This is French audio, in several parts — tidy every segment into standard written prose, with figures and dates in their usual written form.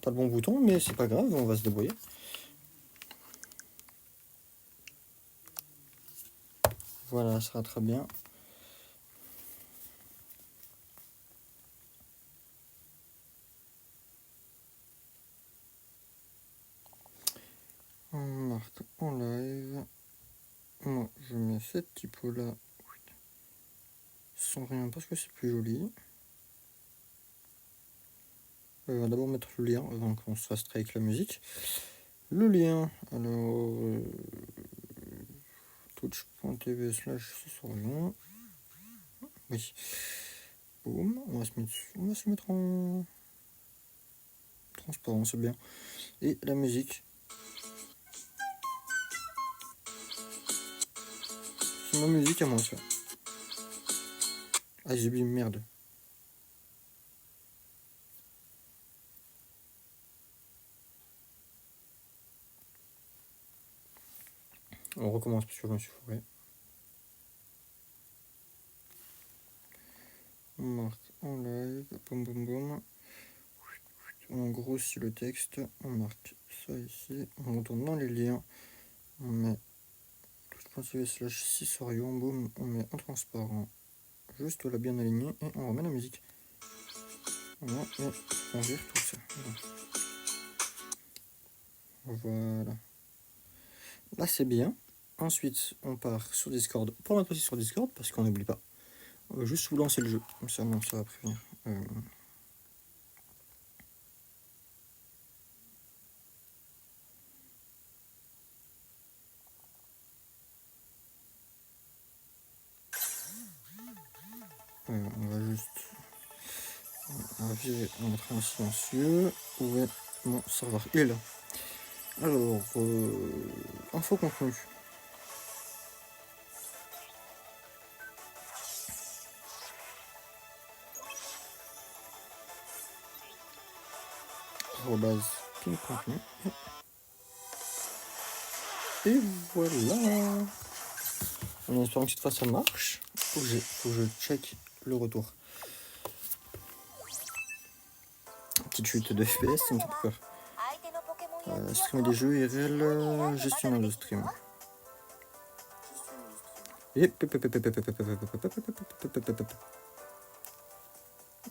pas le bon bouton, mais c'est pas grave, on va se débrouiller. Voilà, ça sera très bien. On marque en live. Moi, je mets cette typo-là sans rien parce que c'est plus joli. On va d'abord mettre le lien avant qu'on se fasse avec la musique. Le lien, alors twitch.tv/Sorion. Oui. Boum, on va se mettre en transparent, c'est bien. Et la musique. C'est ma musique à moi, ça. Ah, j'ai oublié, merde. On recommence parce que je me suis fourré. On marque en live, boum boum boum. On grossit le texte, on marque ça ici, on retourne dans les liens, on met twitch.tv/Sorion, boum, on met en transparent, juste là bien aligné, et on remet la musique. Voilà, et on vire tout ça. Voilà. Là c'est bien. Ensuite, on part sur Discord. Pour mettre aussi sur Discord, parce qu'on n'oublie pas. Juste vous lancer le jeu, comme ça, non, ça va prévenir. On va juste virer, on mettra en silencieux. Où est mon serveur? Il est là. Alors, info contenu. Arrobase ping contenu. Et voilà. En espérant que cette fois ça marche. Faut que je check le retour. Petite chute de FPS, ça me fait peur. Streamer des jeux IRL, gestionnaire de stream.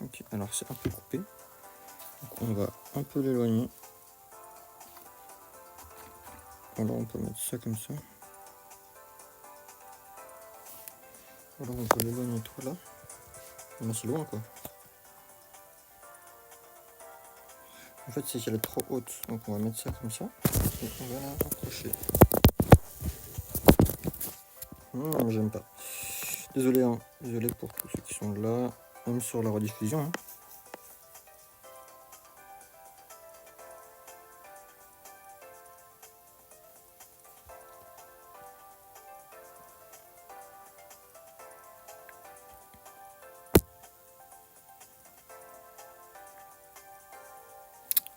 Ok, alors c'est un peu coupé. Donc on va un peu l'éloigner. Alors on peut mettre ça comme ça. Alors on peut l'éloigner tout là. Non, c'est loin quoi. En fait c'est qu'elle est trop haute. Donc on va mettre ça comme ça. Et on va la rapprocher. J'aime pas. Désolé, hein. Désolé pour tous ceux qui sont là. Même sur la rediffusion. Hein.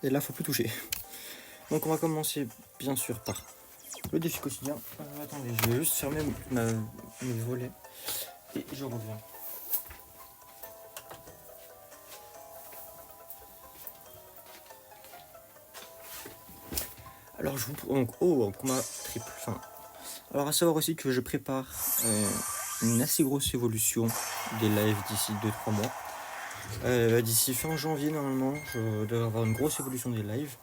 Et là, faut plus toucher. Donc on va commencer bien sûr par le défi quotidien. Attendez, je vais juste fermer mes volets et je reviens. Alors je vous donc pour ma triple fin. Alors à savoir aussi que je prépare une assez grosse évolution des lives d'ici 2-3 mois. D'ici fin janvier normalement, je devrais avoir une grosse évolution des lives.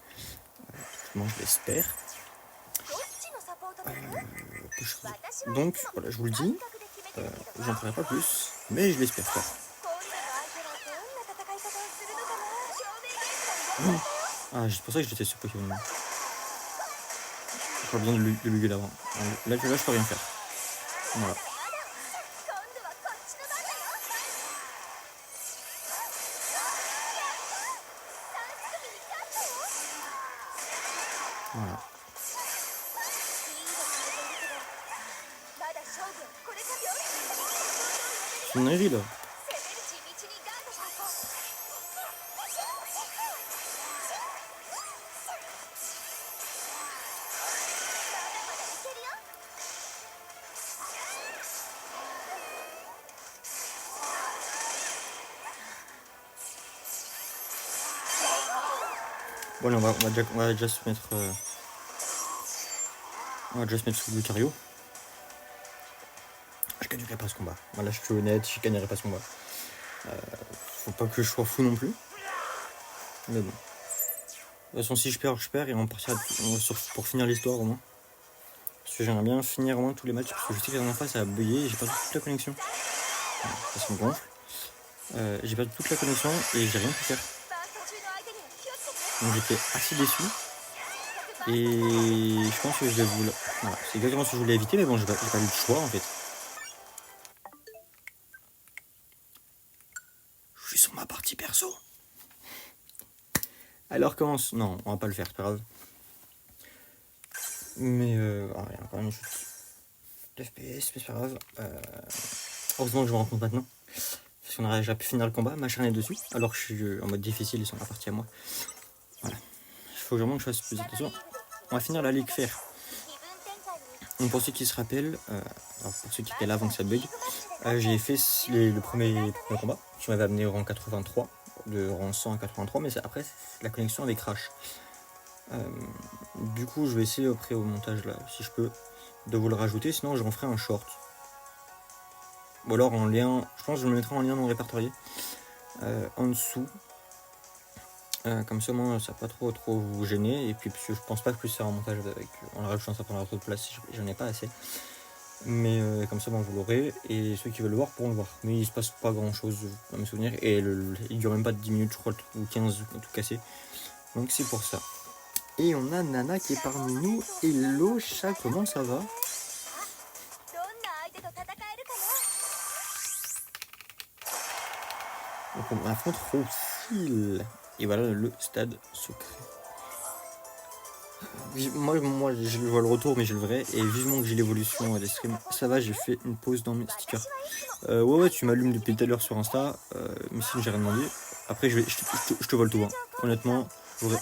Moi je l'espère. Donc voilà, je vous le dis, j'en ferai pas plus, mais je l'espère pas. Ah, c'est pour ça que j'étais sur Pokémon. Je crois bien de lui là-bas. Là, je peux rien faire. Voilà. Voilà. C'est une airie là. Bon, allez, on va déjà se mettre... on va déjà se mettre sous Lucario. Je gagnerai pas ce combat. Voilà, je suis honnête, je gagnerai pas ce combat. Faut pas que je sois fou non plus. Mais bon. De toute façon, si je perds, je perds et on partira pour finir l'histoire au moins. Parce que j'aimerais bien finir au moins tous les matchs. Parce que je sais que la dernière fois ça a bugué et j'ai perdu toute la connexion. Ça me gonfle. J'ai perdu toute la connexion et j'ai rien pu faire. Donc j'étais assez déçu. Et je pense que je l'ai voulu. Voilà, c'est exactement ce que je voulais éviter, mais bon, j'ai pas eu le choix en fait. Je suis sur ma partie perso. Alors commence. Non, on va pas le faire, c'est pas grave. Mais il y a quand même une chute d'FPS, mais c'est pas grave. Heureusement que je me rends compte maintenant. Parce qu'on aurait déjà pu finir le combat, m'acharner dessus. Alors que je suis en mode difficile, ils sont pas partis à moi. Voilà. Il faut vraiment que je fasse plus attention. On va finir la Ligue Fer. Donc pour ceux qui se rappellent, alors pour ceux qui étaient là avant que ça bug, j'ai fait le premier combat qui m'avait amené au rang 83, de rang 100 à 83, mais après la connexion avait crash. Du coup je vais essayer après au montage là, si je peux, de vous le rajouter, sinon j'en ferai un short. Ou alors en lien, je pense que je le mettrai en lien non répertorié, en dessous. Comme ça, moi, ça va pas trop vous gêner. Et puis, parce que je pense pas que c'est un montage avec. En rajoutant ça prendra trop de place, j'en ai pas assez. Mais comme ça, bon, vous l'aurez. Et ceux qui veulent le voir pourront le voir. Mais il se passe pas grand chose à mes souvenirs. Et il dure même pas de 10 minutes, je crois, ou 15, tout cassé. Donc, c'est pour ça. Et on a Nana qui est parmi nous. Hello, chat, comment ça va? Donc, on affronte Rosil. Et voilà le stade secret. Moi je vois le retour, mais j'ai le vrai. Et vivement que j'ai l'évolution des streams. Ça va, j'ai fait une pause dans mes stickers. Ouais, tu m'allumes depuis tout à l'heure sur Insta. Mais si j'ai rien demandé. Après, je te vole tout. Hein. Honnêtement, j'aurais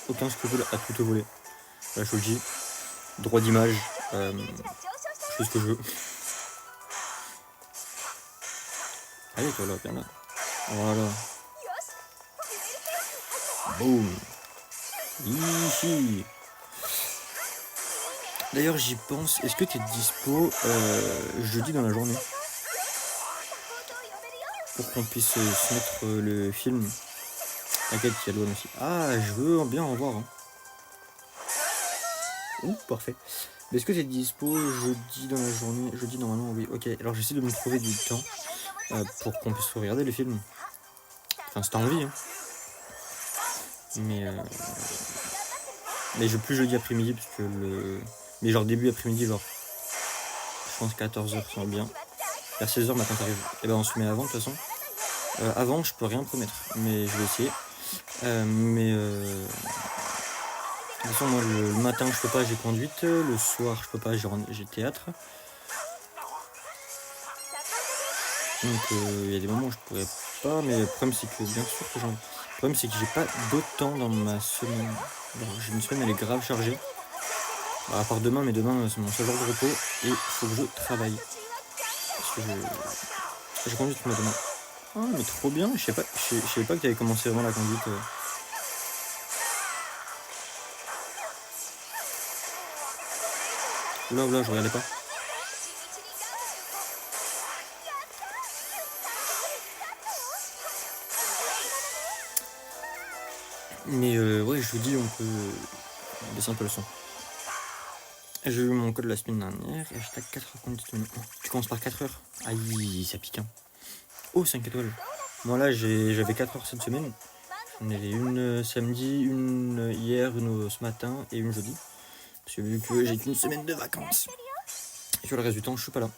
aucun scrupule à tout te voler. Là, je te le dis. Droit d'image. Je fais ce que je veux. Allez, toi là, viens là. Voilà. Boum. Ici. D'ailleurs, j'y pense. Est-ce que tu es dispo jeudi dans la journée pour qu'on puisse se mettre le film? T'inquiète, il y a Loan aussi. Ah, je veux bien en voir. Hein. Ouh, parfait. Mais est-ce que tu es dispo jeudi dans la journée? Jeudi, normalement, oui. Ok, alors j'essaie de me trouver du temps pour qu'on puisse regarder le film. Enfin, si t'as envie. Hein. Mais plus jeudi après-midi, parce que le. Mais genre début après-midi, genre. Je pense 14h, ça va bien. Vers 16h, matin, t'arrives. Et ben, on se met avant, de toute façon. Avant, je peux rien promettre, mais je vais essayer. De toute façon, moi, le matin, je peux pas, j'ai conduite. Le soir, je peux pas, j'ai théâtre. Donc, il y a des moments où je pourrais pas, mais le problème, c'est que, bien sûr que le problème, c'est que j'ai pas d'autre temps dans ma semaine. J'ai une semaine, elle est grave chargée. À part demain, mais demain, c'est mon seul jour de repos et il faut que je travaille. Parce que je conduis tout demain. Ah, mais trop bien, je savais pas que tu avais commencé vraiment la conduite. Oula, je regardais pas. Mais ouais, je vous dis, on peut baisser un peu le son. J'ai eu mon code la semaine dernière et hashtag 4 comptes. Tu commences par 4 heures. Aïe, ça pique. Hein. Oh, 5 étoiles. Moi là, j'avais 4 heures cette semaine. J'en avais une samedi, une hier, une ce matin et une jeudi. Parce que vu que j'ai qu'une semaine de vacances. Et sur le reste du temps, je suis pas là.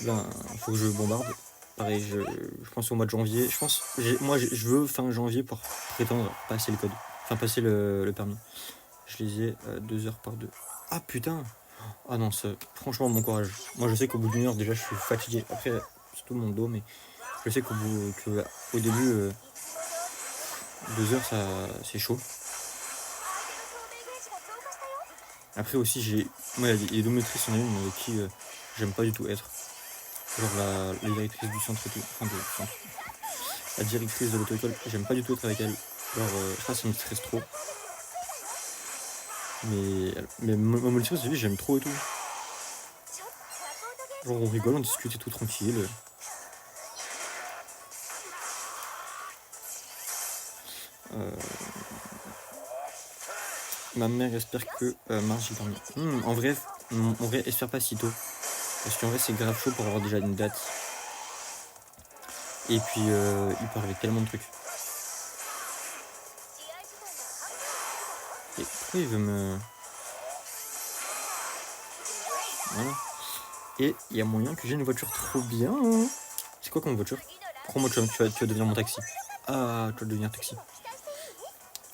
Ben, faut que je bombarde. Pareil, je pense au mois de janvier. Je veux fin janvier pour prétendre passer le code. Enfin, passer le permis. Je les ai 2 heures par 2. Ah putain! Ah non, franchement, bon courage. Moi, je sais qu'au bout d'une heure, déjà, je suis fatigué. Après, c'est tout mon dos, mais je sais au début, 2 heures, c'est chaud. Après aussi, moi, il y a deux maîtrises, il y en a une avec qui j'aime pas du tout être. Genre la directrice du centre et tout. Enfin, du centre. La directrice de l'auto-école, j'aime pas du tout être avec elle. Genre, je sais pas, ça me stresse trop. Mais Molotov, c'est j'aime trop et tout. Genre on rigole, on discute et tout tranquille. Ma mère espère que Mars j'ai dormi. En vrai, espère pas si tôt. Parce qu'en vrai, c'est grave chaud pour avoir déjà une date. Et puis, il peut arriver tellement de trucs. Et pourquoi il veut me... Voilà. Et il y a moyen que j'ai une voiture trop bien. Hein. C'est quoi comme voiture? Prends-moi, tu vas devenir mon taxi. Ah, tu vas devenir taxi.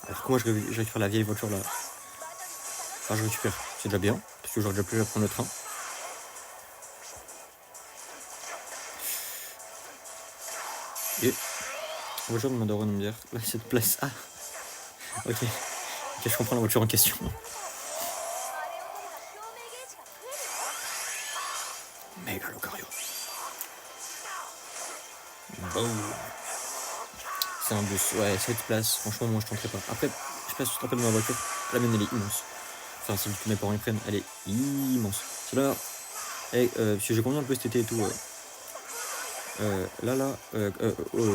Alors que moi, je récupère la vieille voiture là. Enfin, je récupère. C'est déjà bien. Parce que j'aurais déjà pu prendre le train. Et... Voiture de ma daronne me dire. Là, cette place. Ah. Ok. Ok, je comprends la voiture en question. Méga Locario. Boum. C'est un bus. Ouais, 7 places. Franchement, moi, je tenterai pas. Après, je sais pas si tu te rappelles de ma voiture. La mienne, elle est immense. Enfin, celle que mes parents y prennent, elle est immense. C'est là. Parce que j'ai conduit un peu cet été et tout.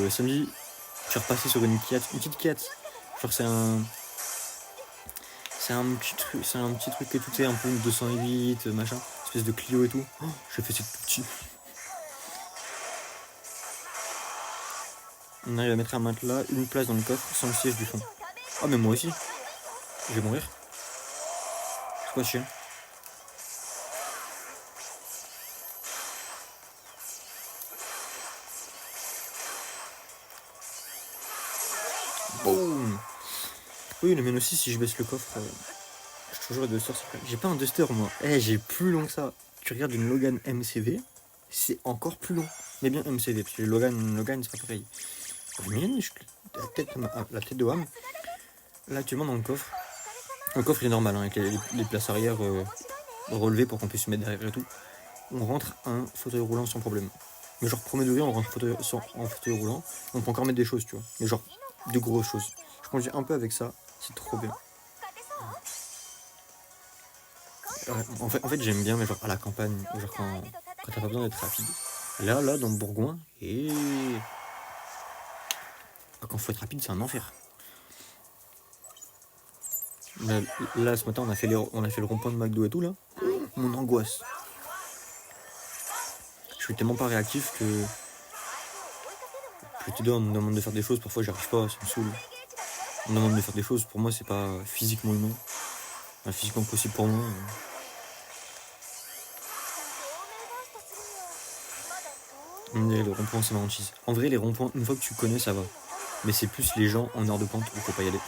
Samedi, je suis repassé sur une petite Kiat. Genre, c'est un petit truc que tout est un peu une 208, machin, espèce de Clio et tout. Oh, j'ai fait c'est tout petit. On arrive à mettre un matelas, une place dans le coffre, sans le siège du fond. Ah, mais moi aussi, je vais mourir. C'est quoi ce chien? Boum. Oui, le mien aussi, si je baisse le coffre, j'ai toujours le Duster. J'ai pas un Duster, moi. J'ai plus long que ça. Tu regardes une Logan MCV, c'est encore plus long. Mais bien MCV, parce que Logan c'est pas pareil. La mienne, la tête de WAM, là actuellement dans le coffre. Le coffre il est normal, hein, avec les places arrière relevées pour qu'on puisse se mettre derrière et tout. On rentre un fauteuil roulant sans problème. Mais genre premier degré, on rentre en fauteuil roulant. On peut encore mettre des choses, tu vois. Mais genre de grosses choses. Je conduis un peu avec ça, c'est trop bien. En fait j'aime bien, mais genre à la campagne, genre quand t'as pas besoin d'être rapide. Là, dans le Bourgoin, et quand faut être rapide, c'est un enfer. Là, ce matin, on a fait le rond-point de McDo et tout, là. Mon angoisse. Je suis tellement pas réactif que... Plus tu on me demande de faire des choses, parfois j'arrive pas, ça me saoule. On me demande de faire des choses, pour moi, c'est pas physiquement humain. Enfin, physiquement possible pour moi. On dirait le rond-point, c'est ma hantise. En vrai, les ronds-points, une fois que tu connais, ça va. Mais c'est plus les gens en heure de pointe où il faut pas y aller.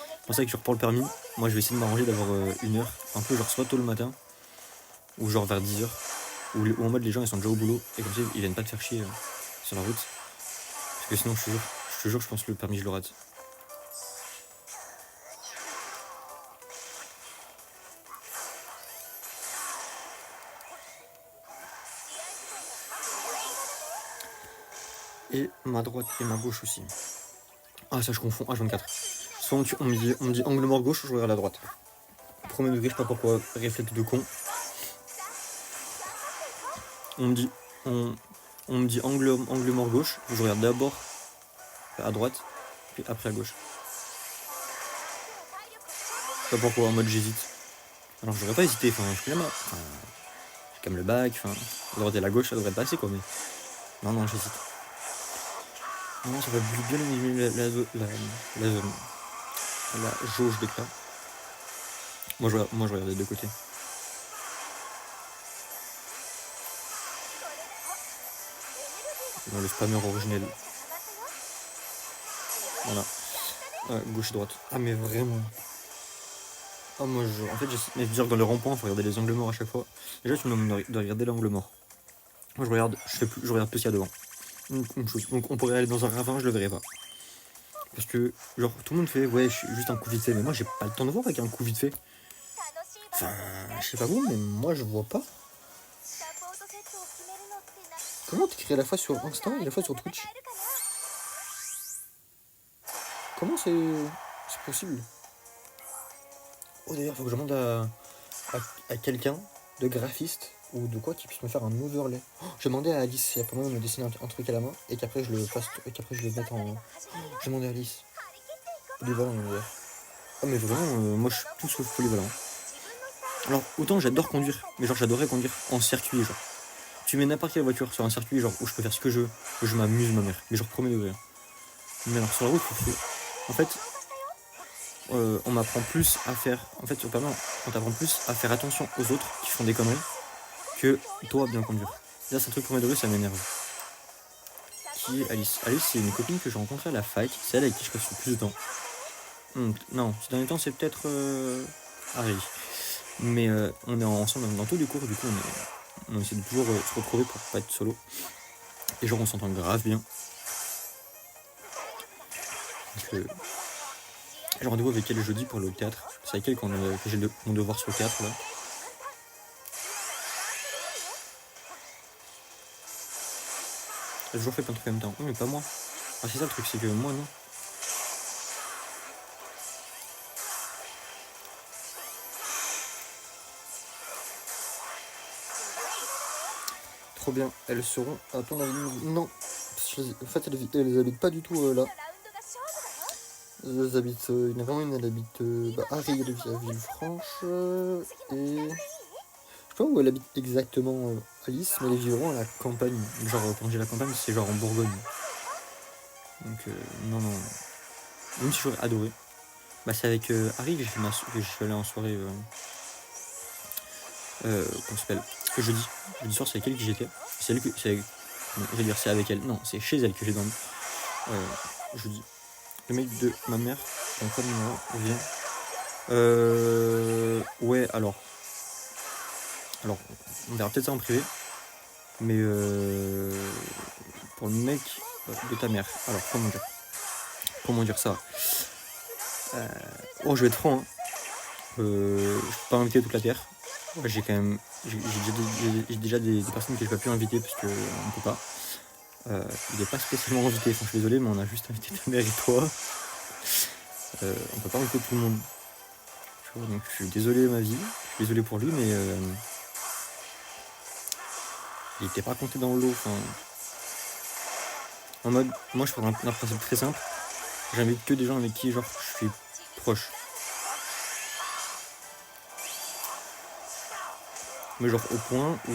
C'est pour ça que je reprends le permis. Moi, je vais essayer de m'arranger d'avoir une heure, un peu genre soit tôt le matin, ou genre vers 10h, où en mode les gens ils sont déjà au boulot, et comme ça ils viennent pas te faire chier sur la route. Parce que sinon, je te jure, je pense que le permis je le rate. Et ma droite et ma gauche aussi. Ah, ça je confonds, H24. Soit on me dit angle mort gauche, je regarde à droite. Premier degré, je sais pas pourquoi, réflexe de con. On me dit angle mort gauche, je regarde d'abord à droite, puis après à gauche. Je sais pas pourquoi, en mode j'hésite. Alors je devrais pas hésiter, enfin je suis là, j'ai quand même le bac, enfin, la droite et la gauche ça devrait passer quoi, mais. Non, j'hésite. Non, ça va bien éliminer la jauge d'éclat. Moi je regarde des deux côtés. Dans le spammer originel. Voilà. Gauche et droite. Ah mais vraiment. Ah moi en fait j'essaie de dire dans le rond-point, il faut regarder les angles morts à chaque fois. Déjà tu me demandes de regarder l'angle mort. Moi je regarde plus qu'il y a devant. Une chose. Donc on pourrait aller dans un ravin, je le verrai pas. Parce que genre tout le monde fait ouais je suis juste un coup vite fait, mais moi j'ai pas le temps de voir avec un coup vite fait. Enfin, je sais pas vous, mais moi je vois pas. Comment t'écris à la fois sur Insta et à la fois sur Twitch? Comment c'est possible? Oh d'ailleurs, faut que je demande à quelqu'un de graphiste ou de quoi qui puisse me faire un overlay. Oh, je demandais à Alice si elle peut me dessiner un truc à la main et qu'après je le fasse et qu'après je le mette en. Oh, je demandais à Alice. Polyvalent d'ailleurs. Ah mais vraiment, moi je suis tout sauf polyvalent. Alors autant j'adore conduire, mais genre j'adorerais conduire en circuit genre. Tu mets n'importe quelle voiture sur un circuit genre où je peux faire ce que je veux, où je m'amuse ma mère. Mais genre premier degré. Mais alors sur la route, en fait, on m'apprend plus à faire. En fait, on t'apprend plus à faire attention aux autres qui font des conneries que toi bien conduire. Là, c'est un truc premier degré, ça m'énerve. Qui est Alice? Alice, c'est une copine que j'ai rencontrée à la fac. C'est elle avec qui je passe le plus de temps. Non, ces derniers temps, c'est peut-être Harry. Mais on est ensemble dans tous les cours, du coup, on essaie de toujours se retrouver pour pas être solo. Et genre, on s'entend grave bien. Donc, j'ai rendez-vous avec elle jeudi pour le théâtre. C'est avec elle que j'ai mon devoir sur le théâtre là. J'ai toujours fait plein de trucs en même temps. Oui, mais pas moi. Ah, c'est ça le truc, c'est que moi non. Trop bien. Elles seront à ton avis? Non. En fait, elles habitent pas du tout là. Elles habitent. Il y en a vraiment une, elle habite. Harry, elle vit à Villefranche. Et. Je sais pas où elle habite exactement Alice, mais elle vit vraiment à la campagne. Genre, quand j'ai la campagne, c'est genre en Bourgogne. Donc, non. Même si j'aurais adoré. Bah, c'est avec Harry que je suis allé en soirée. Comment ça s'appelle? Jeudi. Jeudi soir, c'est avec elle que j'étais. C'est elle que. Je vais dire, c'est avec elle. Non, c'est chez elle que j'ai dormi. Jeudi. Le mec de ma mère, en quoi numéro vient. Ouais, alors, on verra peut-être ça en privé. Mais pour le mec de ta mère. Alors, comment dire ça? Oh, je vais être franc. Hein. Je peux pas inviter toute la terre. Ouais, j'ai déjà des personnes que j'ai pas pu inviter parce que on peut pas. Il est pas spécialement invité. Enfin, je suis désolé, mais on a juste invité ta mère et toi. On peut pas inviter tout le monde. Donc, je suis désolé ma vie. Je suis désolé pour lui, mais il était pas compté dans le lot. Enfin, en mode, moi je prends un principe très simple. J'invite que des gens avec qui genre je suis proche. Mais genre au point où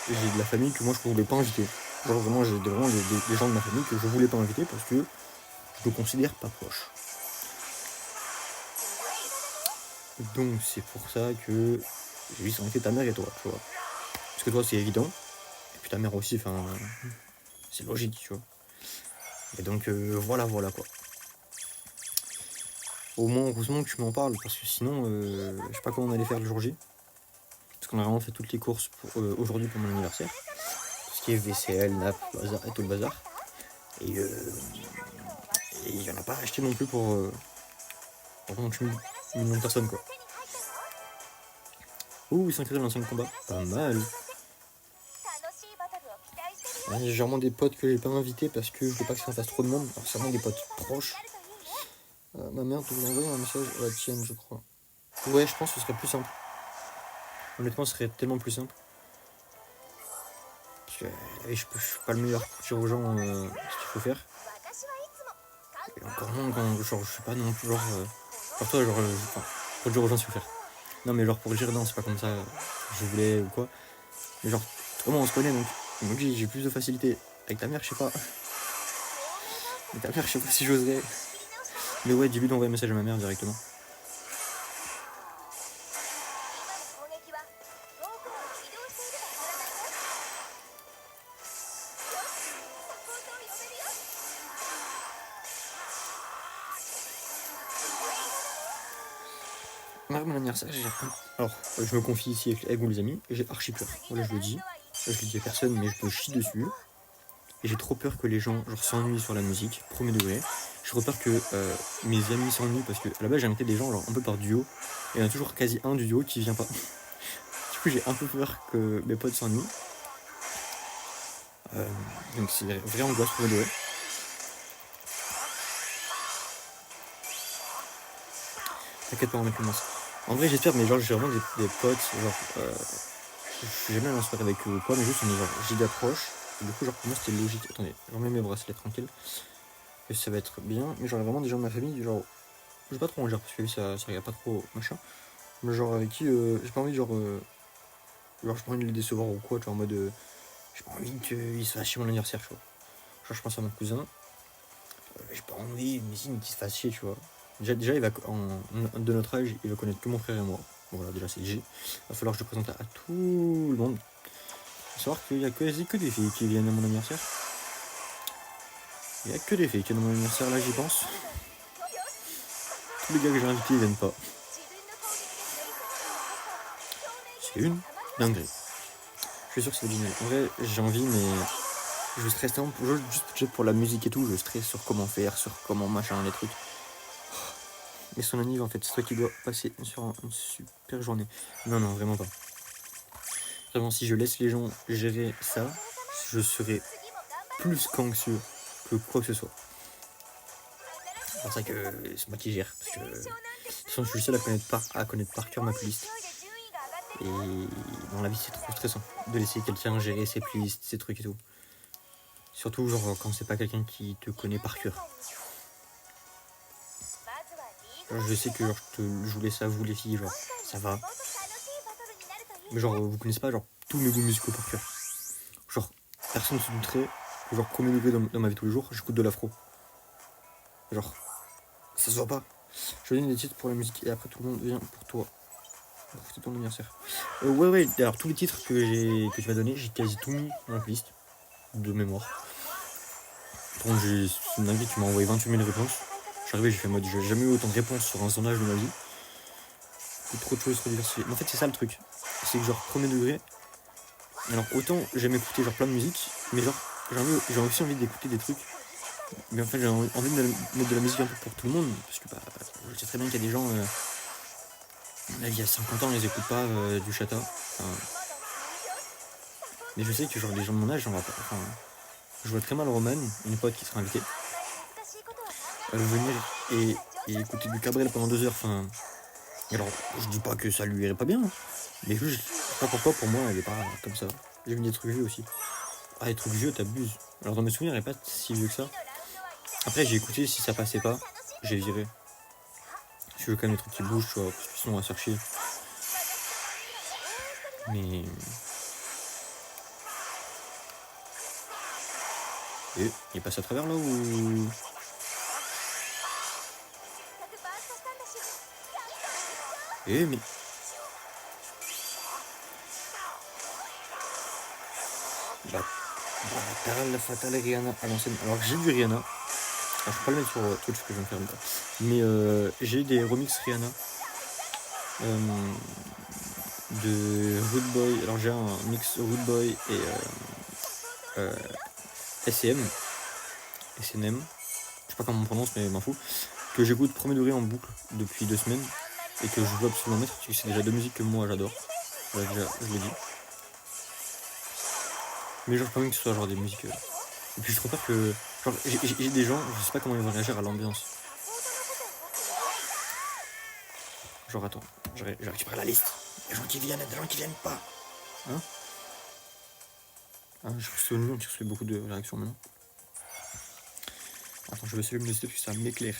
j'ai de la famille que moi je voulais pas inviter. Genre vraiment j'ai vraiment des gens de ma famille que je voulais pas inviter parce que je le considère pas proche. Donc c'est pour ça que j'ai juste invité ta mère et toi, tu vois. Parce que toi c'est évident. Et puis ta mère aussi, enfin c'est logique, tu vois. Et donc voilà quoi. Au moins heureusement que tu m'en parles parce que sinon je sais pas comment on allait faire le jour J. Parce qu'on a vraiment fait toutes les courses aujourd'hui pour mon anniversaire. Tout ce qui est vaisselle, nappe, bazar et tout le bazar. Et il n'y en a pas acheté non plus pour 28 millions de personnes quoi. Ouh, 5 dans 5 combats. Pas mal. J'ai vraiment des potes que j'ai pas invités parce que je veux pas que ça fasse trop de monde. Alors c'est vraiment des potes proches. Ma mère te vous envoyer un message à la tienne je crois. Ouais, je pense que ce serait plus simple. Honnêtement, ce serait tellement plus simple. Parce que je suis pas le meilleur pour dire aux gens ce qu'il faut faire. Et encore moins quand genre, je sais pas non plus genre toi genre pour dire aux gens ce qu'il faut faire. Non mais genre pour dire non c'est pas comme ça je voulais ou quoi. Mais genre comment on se connaît donc j'ai plus de facilité. Avec ta mère je sais pas. Avec ta mère je sais pas si j'oserais. Mais ouais dis-lui d'envoyer un message à ma mère directement. Mon anniversaire, alors je me confie ici avec vous les amis, j'ai archi peur. Voilà je le dis. Je le dis à personne mais je me chie dessus. Et j'ai trop peur que les gens genre s'ennuient sur la musique, premier degré. J'ai trop peur que mes amis s'ennuient parce que à la base j'ai invité des gens genre un peu par duo. Et il y en a toujours quasi un du duo qui vient pas. Du coup j'ai un peu peur que mes potes s'ennuient. Donc c'est vrai angoisse premier degré. T'inquiète pas, on met plus mince. En vrai, j'espère, mais genre, j'ai vraiment des potes, genre, je suis jamais allé en soirée avec eux ou quoi, mais juste on est genre giga proches. Et du coup, genre, pour moi, c'était logique. Attendez, je remets mes bracelets tranquilles. Et ça va être bien. Mais genre, vraiment des gens de ma famille, genre, je vais pas trop en dire parce que lui, ça regarde pas trop machin. Mais genre, avec qui, j'ai pas envie, genre, j'ai pas envie de les décevoir ou quoi, tu vois, en mode, j'ai pas envie qu'ils se fassent chier mon anniversaire, tu vois. Genre, je pense à mon cousin, j'ai pas envie, mais si, qu'il se fasse chier, tu vois. Déjà il va, de notre âge, il va connaître que mon frère et moi. Bon, voilà, déjà, c'est G. Il va falloir que je le présente à tout le monde. Faut savoir qu'il y a quasi que des filles qui viennent à mon anniversaire. Il y a que des filles qui viennent à mon anniversaire, là, j'y pense. Tous les gars que j'ai invités, ils viennent pas. C'est une dinguerie. Je suis sûr que c'est génial. En vrai, j'ai envie, mais je stresse tellement juste pour la musique et tout. Je stresse sur comment faire, sur comment machin, les trucs. Mais son anniv, en fait, c'est toi qui dois passer sur une super journée. Non, non, vraiment pas. Vraiment, si je laisse les gens gérer ça, je serai plus qu'anxieux que quoi que ce soit. C'est pour ça que c'est moi qui gère. Parce que de toute façon, je suis le seul à connaître par cœur ma playlist. Et dans la vie, c'est trop stressant de laisser quelqu'un gérer ses playlists, ses trucs et tout. Surtout genre quand c'est pas quelqu'un qui te connaît par cœur. Genre, je sais que genre, je vous laisse à vous les filles, genre ça va. Mais genre vous connaissez pas genre tous mes goûts musicaux par cœur. Genre personne ne se douterait que genre premier degré dans ma vie tous les jours, j'écoute de l'afro. Genre ça se voit pas. Je donne des titres pour la musique et après tout le monde vient pour toi. C'était ton anniversaire. Ouais, alors tous les titres que tu m'as donné, j'ai quasi tout mis dans la playlist de mémoire. Par contre, c'est une dinguerie, tu m'as envoyé 28 000 réponses. Je suis arrivé, j'ai fait mode, j'ai jamais eu autant de réponses sur un sondage de ma vie. Trop de choses, trop diversifiées. Mais en fait, c'est ça le truc. C'est que genre, premier degré. Alors, autant j'aime écouter genre plein de musique, mais genre, j'ai aussi envie d'écouter des trucs. Mais en fait, j'ai envie de mettre de la musique un peu pour tout le monde. Parce que bah, je sais très bien qu'il y a des gens, il y a 50 ans, ils écoutent pas du chata. Mais je sais que genre, les gens de mon âge, j'en vois pas. Enfin, je vois très mal Roman, une pote qui sera invitée. Venir et écouter du Cabrel pendant 2 heures. Enfin, alors, je dis pas que ça lui irait pas bien, hein, mais juste, je sais pas pourquoi, pour moi, elle est pas comme ça. J'ai vu des trucs vieux aussi. Ah, les trucs vieux, t'abuses. Alors, dans mes souvenirs, elle est pas si vieux que ça. Après, j'ai écouté, si ça passait pas, j'ai viré. Je veux quand même des trucs qui bougent, tu vois, parce que sinon, on va se faire chier. Mais. Et il passe à travers là ou. Mais. Bah. La fatale Rihanna à l'ancienne. Alors, j'ai vu Rihanna. Alors, je peux pas le mettre sur Twitch que je viens de faire là. Mais j'ai des remixes Rihanna. De Rude Boy. Alors, j'ai un mix Rude Boy et SCM. SNM. Je sais pas comment on prononce, mais m'en fous. Que j'écoute premier degré en boucle depuis 2 semaines. Et que je veux absolument mettre, parce que c'est déjà 2 musiques que moi j'adore. Déjà, je l'ai dit. Mais genre, quand même que ce soit genre des musiques. Et puis je trouve pas que. Genre, j'ai des gens, je sais pas comment ils vont réagir à l'ambiance. Genre, attends, je récupère la liste. Il y a des gens qui viennent, des gens qui viennent pas. Hein? Ah, je reçois le nom, tu reçois beaucoup de réactions maintenant. Attends, je vais essayer de me lister parce que ça m'éclaire.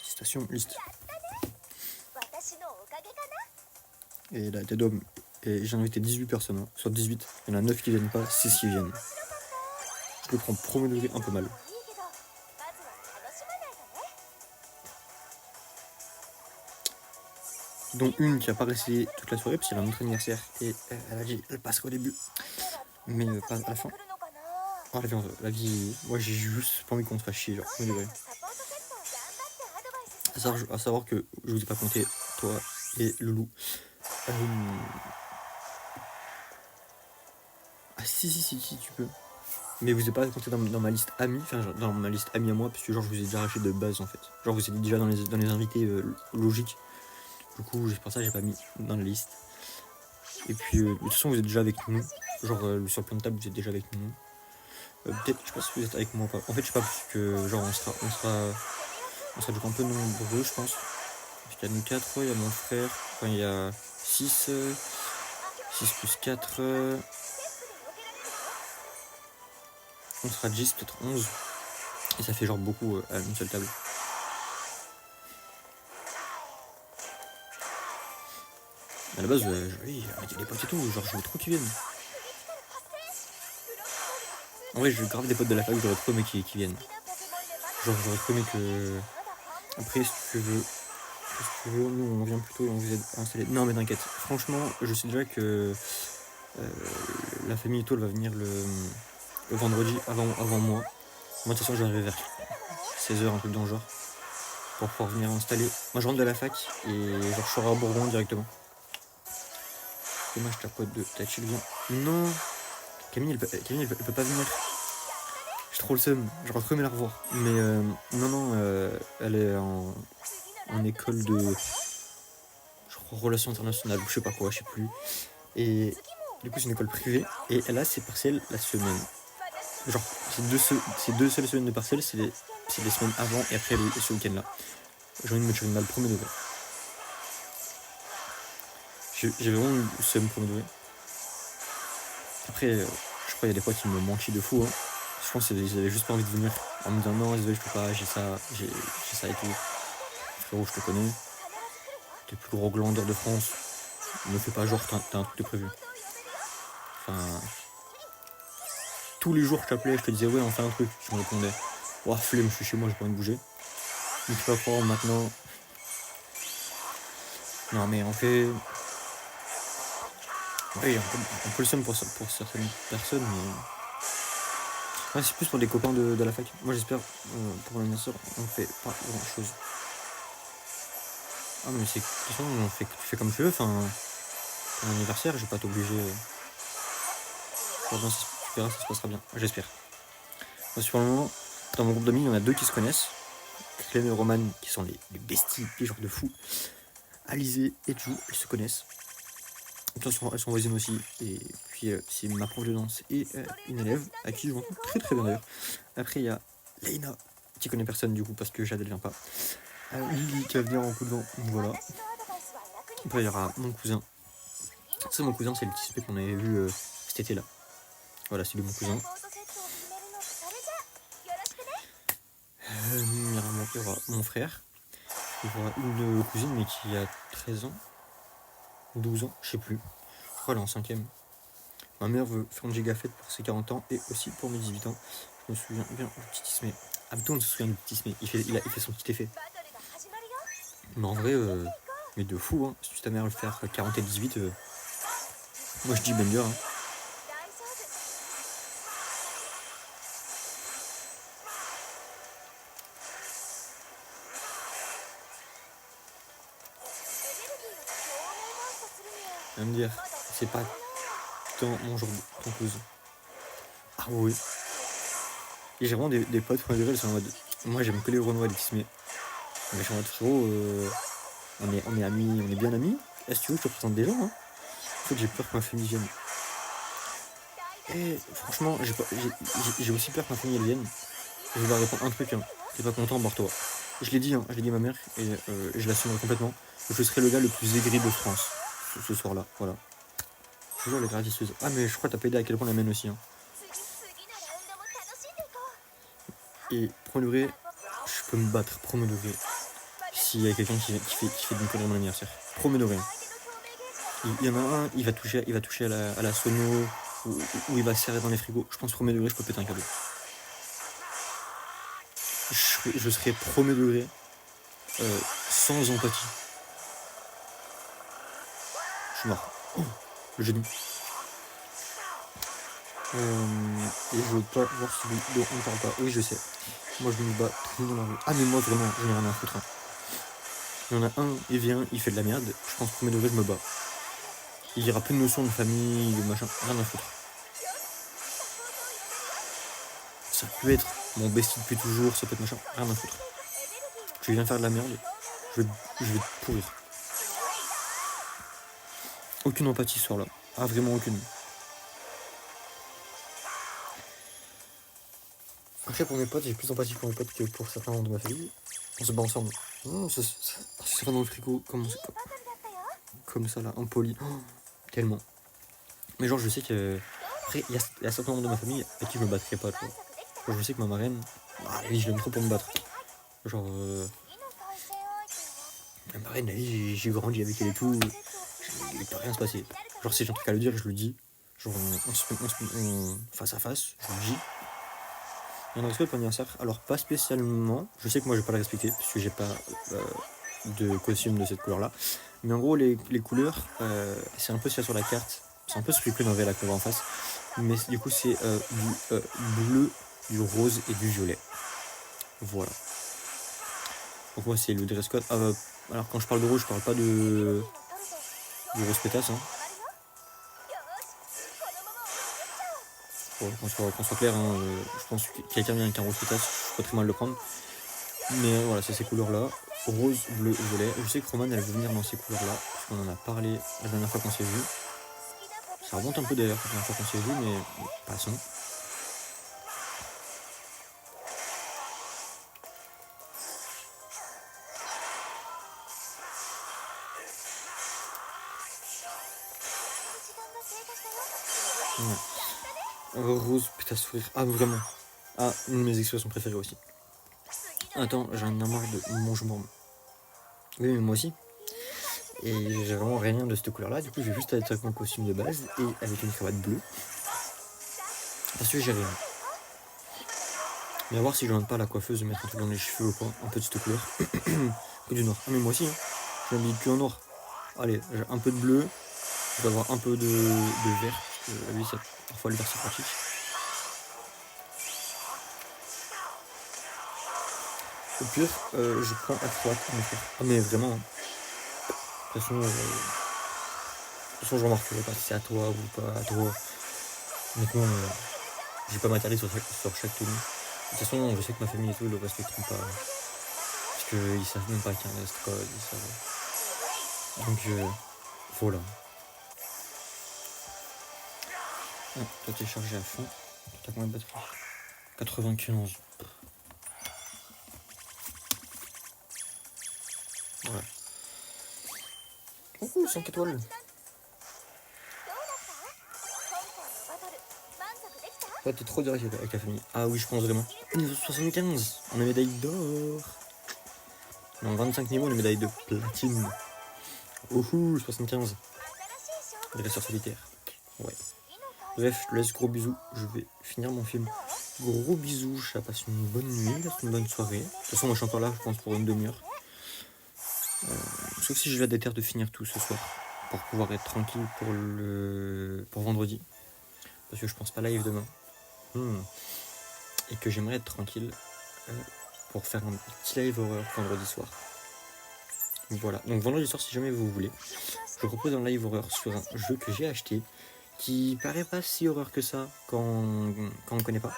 Station liste. Et là, d'hommes. Et j'ai invité 18 personnes. Hein. Sur 18, il y en a 9 qui viennent pas, 6 qui viennent. Je le prends premier degré un peu mal. Dont une qui a pas resté toute la soirée parce qu'elle a un autre anniversaire et elle a dit elle passera au début mais pas à la fin. Oh la vie, moi j'ai juste pas envie qu'on te fasse chier, genre premier degré. À savoir que je vous ai pas compté toi et Loulou. Ah si tu peux. Mais vous n'êtes pas compté dans ma liste amis, enfin genre, dans ma liste amis à moi parce que genre je vous ai déjà arraché de base en fait. Genre vous êtes déjà dans les invités logiques. Du coup c'est pour ça que j'ai pas mis dans la liste. Et puis de toute façon vous êtes déjà avec nous. Genre sur le plan de table vous êtes déjà avec nous. Peut-être, je sais pas si vous êtes avec moi ou pas. En fait je sais pas parce que genre on sera du coup un peu nombreux je pense. il y a nous 4, il y a mon frère, enfin il y a 6, 6 plus 4, on sera 10, peut-être 11, et ça fait genre beaucoup à une seule table. À la base, oui, il y a des potes et tout, genre je veux trop qu'ils viennent. En vrai, je grave des potes de la fac, j'aurais trop aimé qu'ils viennent. Genre j'aurais trop aimé que... Après, si tu veux, nous on vient plutôt et on vous aide à installer. Non mais t'inquiète, franchement, je sais déjà que la famille Étoile va venir le vendredi avant moi. Moi de toute façon j'arrive vers 16h, un truc dans le genre, pour pouvoir venir installer. Moi je rentre de la fac et genre je serai à Bourgoin directement. Dommage, t'as quoi de... T'as chill bien. Non, Camille elle peut pas venir. J'ai trop le seum, j'aurais trop aimé la revoir. Mais non, elle est en école de... Je crois relations internationales, je sais pas quoi, je sais plus. Et du coup c'est une école privée et elle a ses partiels la semaine. Genre ces deux seules semaines de partiels, c'est les semaines avant et après ce week-end là. J'ai envie de me tirer une balle premier degré. J'ai vraiment eu ce premier degré. Après, je crois qu'il y a des potes qui me manquaient de fou. Hein. Je pense qu'ils avaient juste pas envie de venir en me disant non, désolé, je peux pas, j'ai ça et tout. Frérot, je te connais. T'es le plus gros glandeur de France. Ne fais pas genre, t'as un truc de prévu. Enfin. Tous les jours, je t'appelais, je te disais ouais, on fait un truc. Tu me répondais, oh, flemme, je suis chez moi, j'ai pas envie de bouger. Il faut pas croire maintenant. Non, mais on fait. Oui, on peut le seum pour certaines personnes, mais. Ouais, c'est plus pour des copains de la fac. Moi, j'espère, pour l'anniversaire, on fait pas grand chose. Ah, mais c'est. De toute façon, tu fais comme tu veux. Enfin, ton anniversaire, je vais pas t'obliger. Tu verras, ça se passera bien. J'espère. Moi, sur le moment, dans mon groupe d'amis, il y en a 2 qui se connaissent. Clem et Roman, qui sont les besties, les genres de fous. Alizé et Ju, elles se connaissent. Elles sont voisines aussi. Et puis, c'est ma prof de danse et une élève à qui je m'entends très très bien d'ailleurs. Après, il y a Leïna, qui connaît personne du coup parce que Jade elle vient pas. Lily qui va venir en coup de vent, voilà. Après, il y aura mon cousin. C'est mon cousin, c'est le petit spé qu'on avait vu cet été là. Voilà, c'est mon cousin. Il y aura mon frère. Il y aura une cousine, mais qui a 13 ans, 12 ans, je sais plus. Je crois elle est en 5ème. Ma mère veut faire une giga fête pour ses 40 ans et aussi pour mes 18 ans. Je me souviens bien du petit Ismé. Ah, tout le monde se souvient du petit Ismé. Il fait son petit effet. Mais en vrai, mais de fou, hein. Si ta mère veut faire 40 et 18, moi je dis banger, hein. À me dire, c'est pas tant mon genre de concluse. Ah oui. Et j'ai vraiment des potes premier degré, ils sont en mode. Moi j'aime que les Renois et les Tismé. Mais je suis en mode frérot, on est amis, on est bien amis. Est-ce que tu veux que je te présente des gens, hein? En fait, j'ai peur que ma famille vienne. Et franchement, j'ai aussi peur que ma famille elle vienne. Je vais leur répondre un truc, hein. T'es pas content, barre-toi. Je l'ai dit à ma mère et je l'assumerai complètement. Je serai le gars le plus aigri de France ce soir-là, voilà. Toujours les gratitudes. Ah mais je crois que t'as pas aidé à quel point la mienne aussi, hein. Et premier degré, je peux me battre, premier degré. S'il y a quelqu'un qui fait d'une connerie mon anniversaire. Premier degré. Il y en a un, il va toucher à la sono, ou il va se serrer dans les frigos. Je pense premier degré, je peux péter un cadeau. Je serai premier degré, sans empathie. Je suis mort. Oh, le génie. Et je veux pas voir si on ne parle pas. Oui, je sais. Moi, je me bats tout dans la rue. Ah, mais moi, vraiment, je n'ai rien à foutre, hein. Il y en a un, il vient, il fait de la merde. Je pense premier degré, je me bats. Il y aura plus de notions de famille, de machin. Rien à foutre. Ça peut être mon bestie depuis toujours, ça peut être machin. Rien à foutre. Tu viens faire de la merde, je vais te pourrir. Aucune empathie ce soir-là. Ah, vraiment aucune. Après, pour mes potes, j'ai plus d'empathie pour mes potes que pour certains membres de ma famille. On se bat ensemble. Ce ça va dans le frigo, comme ça là, impoli. Oh, tellement. Mais genre, je sais que. Après, il y a certains membres de ma famille avec qui je me battrais pas, tu vois. Genre, je sais que ma marraine, je l'aime trop pour me battre. Genre, ma marraine, la vie, j'ai grandi avec elle et tout. Il peut rien se passer. Genre, si j'ai un truc à le dire, je le dis. Genre, face à face, je le dis. Il y a un respect pour l'anniversaire. Alors, pas spécialement. Je sais que moi, je vais pas le respecter parce que j'ai pas de costume de cette couleur-là. Mais en gros, les couleurs, c'est un peu ce qu'il y a sur la carte. C'est un peu ce que dans la couleur en face. Mais du coup, c'est du bleu, du rose et du violet. Voilà. Donc, moi, c'est le dress code. Alors, quand je parle de rose, je parle pas de rose pétasse. Hein. Bon, qu'on soit clair, hein, je pense que quelqu'un vient avec un rose pétasse, je peux très mal le prendre. Mais voilà, c'est ces couleurs-là. Rose, bleu, violet. Je sais que Romane, elle veut venir dans ces couleurs-là. On en a parlé la dernière fois qu'on s'est vu. Ça remonte un peu d'ailleurs la dernière fois qu'on s'est vu, mais passons. Ouais. Rose, putain, sourire. Ah, vraiment. Ah, une de mes expressions préférées aussi. Attends, j'en ai marre de mange-morme. Oui, mais moi aussi. Et j'ai vraiment rien de cette couleur-là. Du coup, je vais juste être avec mon costume de base et avec une cravate bleue. Parce que j'ai rien. Mais à voir si je demande pas à la coiffeuse de mettre un truc dans les cheveux ou quoi. Un peu de cette couleur. Que du noir. Ah, mais moi aussi, hein. Je m'habille que en noir. Allez, j'ai un peu de bleu. Je vais avoir un peu de vert. Parce que lui, ça, parfois, le vert, c'est pratique. Au pire, je prends à droite. Ah, mais vraiment. De toute façon, je remarquerai pas si c'est à toi ou pas à toi. Honnêtement, j'ai pas matériel sur chaque tenue. De toute façon, je sais que ma famille et tout, ils le respecteront pas. Parce qu'ils savent même pas qu'il y a un dress code. Donc, voilà. Ah, toi, t'es chargé à fond. T'as combien de batterie? 95. Voilà. Oh, 5 étoiles. Toi, t'es trop direct avec la famille. Ah oui, je pense vraiment. 75. On a médaille d'or. Non, 25 niveaux, on a médaille de platine. Ouhou, 75. Dresseur solitaire. Ouais. Bref, je te laisse, gros bisous. Je vais finir mon film. Gros bisous, je passe une bonne nuit, une bonne soirée. De toute façon, moi je suis encore là, je pense, pour une demi-heure. Sauf si j'ai la déterre de finir tout ce soir. Pour pouvoir être tranquille pour vendredi. Parce que je pense pas live demain. Et que j'aimerais être tranquille pour faire un petit live horreur vendredi soir. Voilà, donc vendredi soir, si jamais vous voulez, je propose un live horreur sur un jeu que j'ai acheté, qui paraît pas si horreur que ça quand on connaît pas.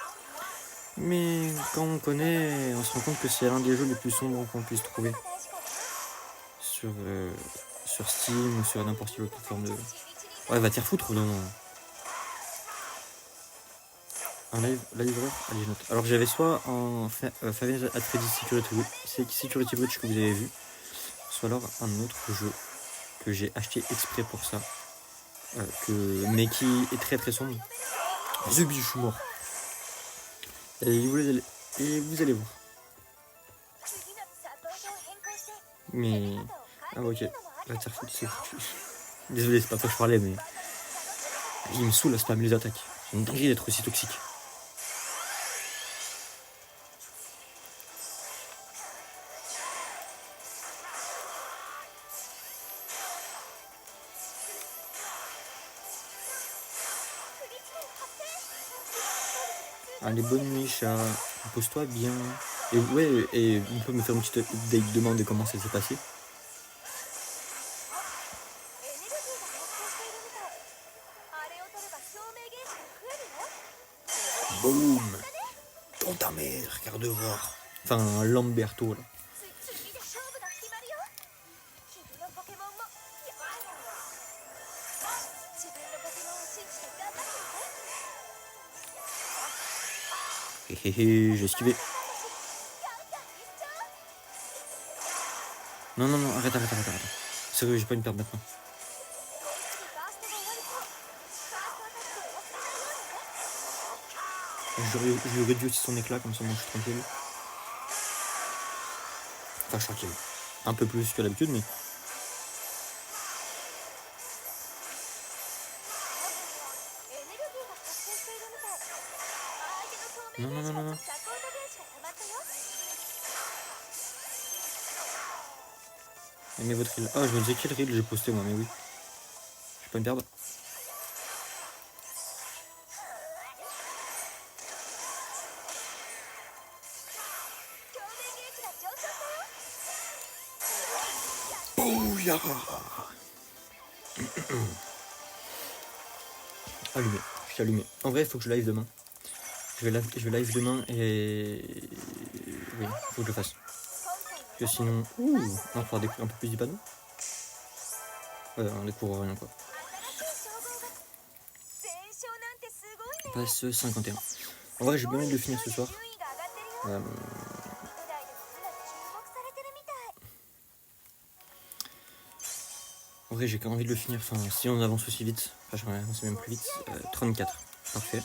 Mais quand on connaît, on se rend compte que c'est l'un des jeux les plus sombres qu'on puisse trouver sur Steam ou sur n'importe quelle autre plateforme de... Ouais, va t'y refoutre, non. Un live horreur, allez, je note. Alors j'avais soit en Five Nights at Freddy's Security Breach que vous avez vu, soit alors un autre jeu que j'ai acheté exprès pour ça, mais qui est très très sombre. The Bee, je suis mort. Et vous allez voir. Mais... Ah ok, va te faire foutre, c'est foutu. Désolé, c'est pas toi que je parlais, mais... Il me saoule à spam les attaques. C'est une dinguerie d'être aussi toxique. Allez, bonne nuit, chat. Pose-toi bien. Et ouais, et on peut me faire une petite update demande de comment ça s'est passé. Boum. Dans ta mère, regarde voir. Enfin, Lamberto, là. J'ai esquivé. Non, non, non, arrête. Sérieux, j'ai pas une perte maintenant. Je lui réduis aussi son éclat, comme ça moi je suis tranquille. Enfin, je suis tranquille. Un peu plus que d'habitude, mais... Non. Aimez votre reel. Ah, je me disais quel reel j'ai posté moi, mais oui. Je vais pas me perdre. Bouya. Allumé, je suis allumé. En vrai, il faut que je live demain. Je vais live demain et... Oui, il faut que je le fasse. Parce que sinon... Ouh, non, il faudra découvrir un peu plus du panneau. On découvre rien quoi. On passe 51. En vrai, j'ai bien envie de le finir ce soir. En vrai, j'ai quand même envie de le finir. Enfin, si on avance aussi vite, enfin, j'aimerais avancer même plus vite. 34, parfait.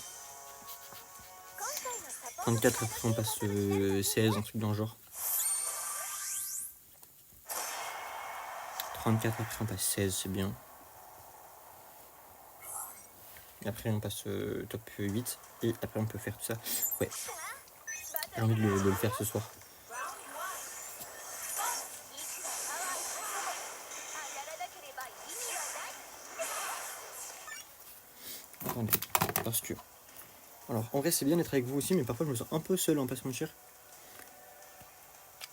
34, après on passe 16, un truc dans le genre. 34, après on passe 16, c'est bien. Et après on passe top 8. Et après on peut faire tout ça. Ouais. J'ai envie de le faire ce soir. Attendez, parce que... Alors, en vrai, c'est bien d'être avec vous aussi, mais parfois je me sens un peu seul, on va pas se mentir.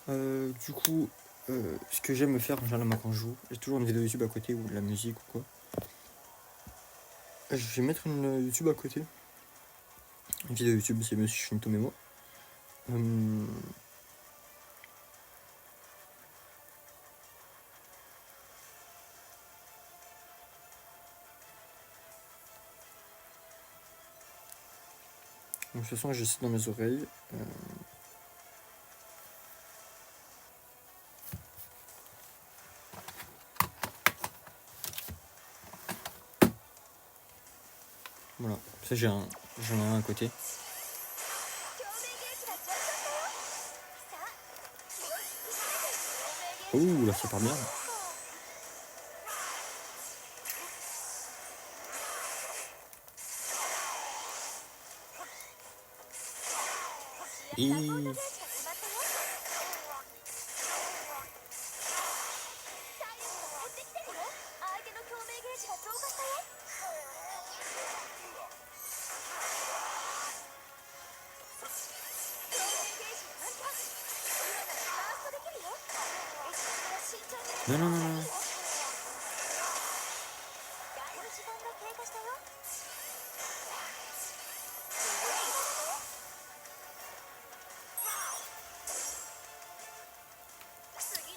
Du coup, ce que j'aime faire en général quand je joue, j'ai toujours une vidéo YouTube à côté ou de la musique ou quoi. Je vais mettre une YouTube à côté. Une vidéo YouTube, c'est Monsieur Shinto Memo. Donc, de toute façon, je sais dans mes oreilles. Voilà, ça j'en ai un à côté. Ouh, là ça part bien. Et... Non.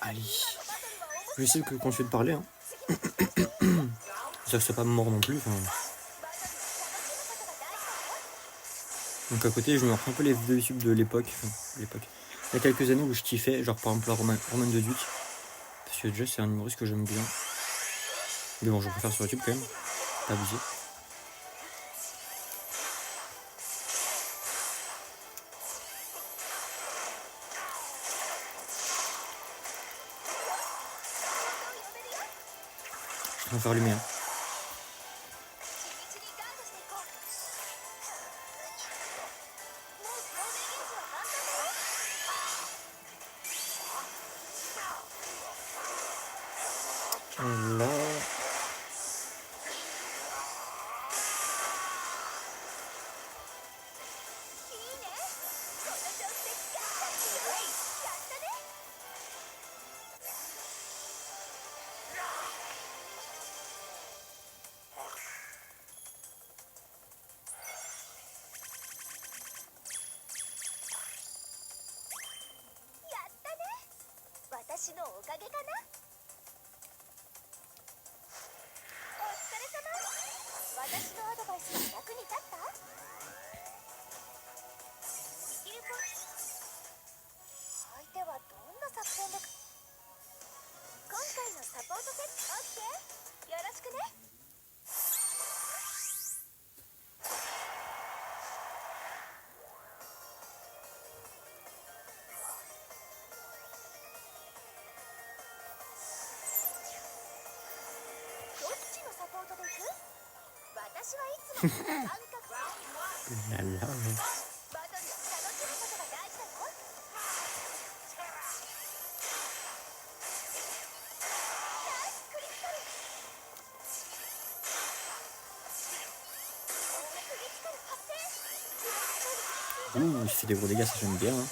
Allez. Je sais que quand je vais te parler, hein. Ça que c'est pas mort non plus. Enfin... Donc à côté, je me reprends un peu les vidéos YouTube de l'époque. Enfin, l'époque. Il y a quelques années où je kiffais, genre par exemple la Roman de Duc. Parce que déjà c'est un humoriste que j'aime bien. Mais bon, je préfère sur YouTube quand même. Pas abusé. Je préfère allumer. Hein. Là. Là là. Ouh, il fait des gros dégâts, ça j'aime bien. Hein.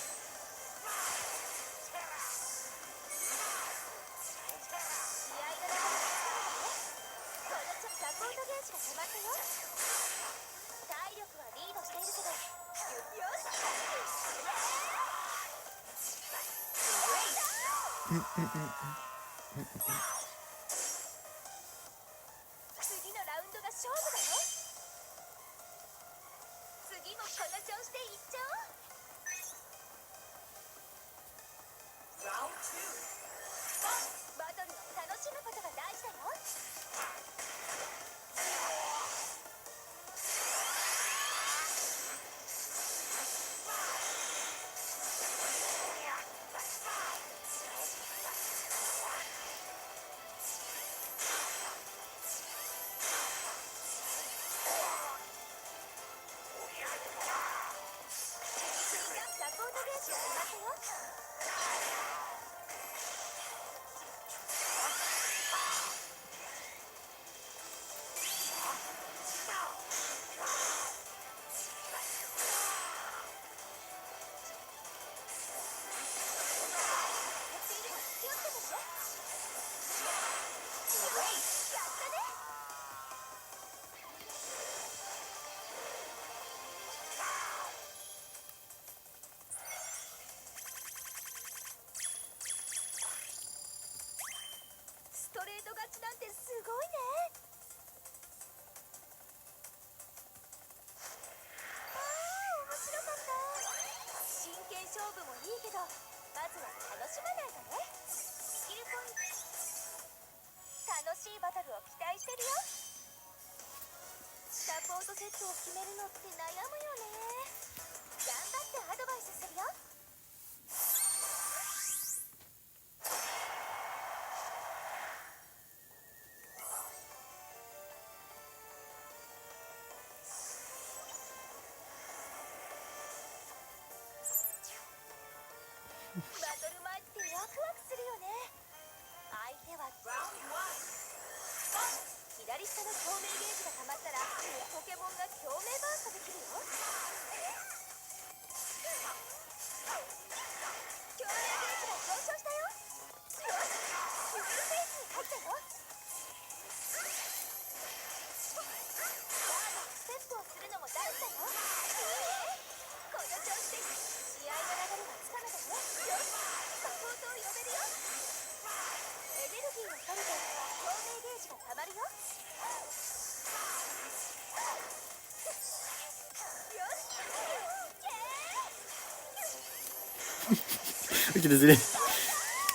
Ok, désolé.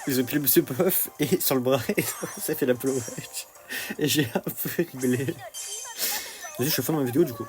Ils ont pris le monsieur Puff et sur le bras et ça fait la plouvette. Et j'ai un peu rigolé. Vas-y, je suis fin de ma vidéo du coup.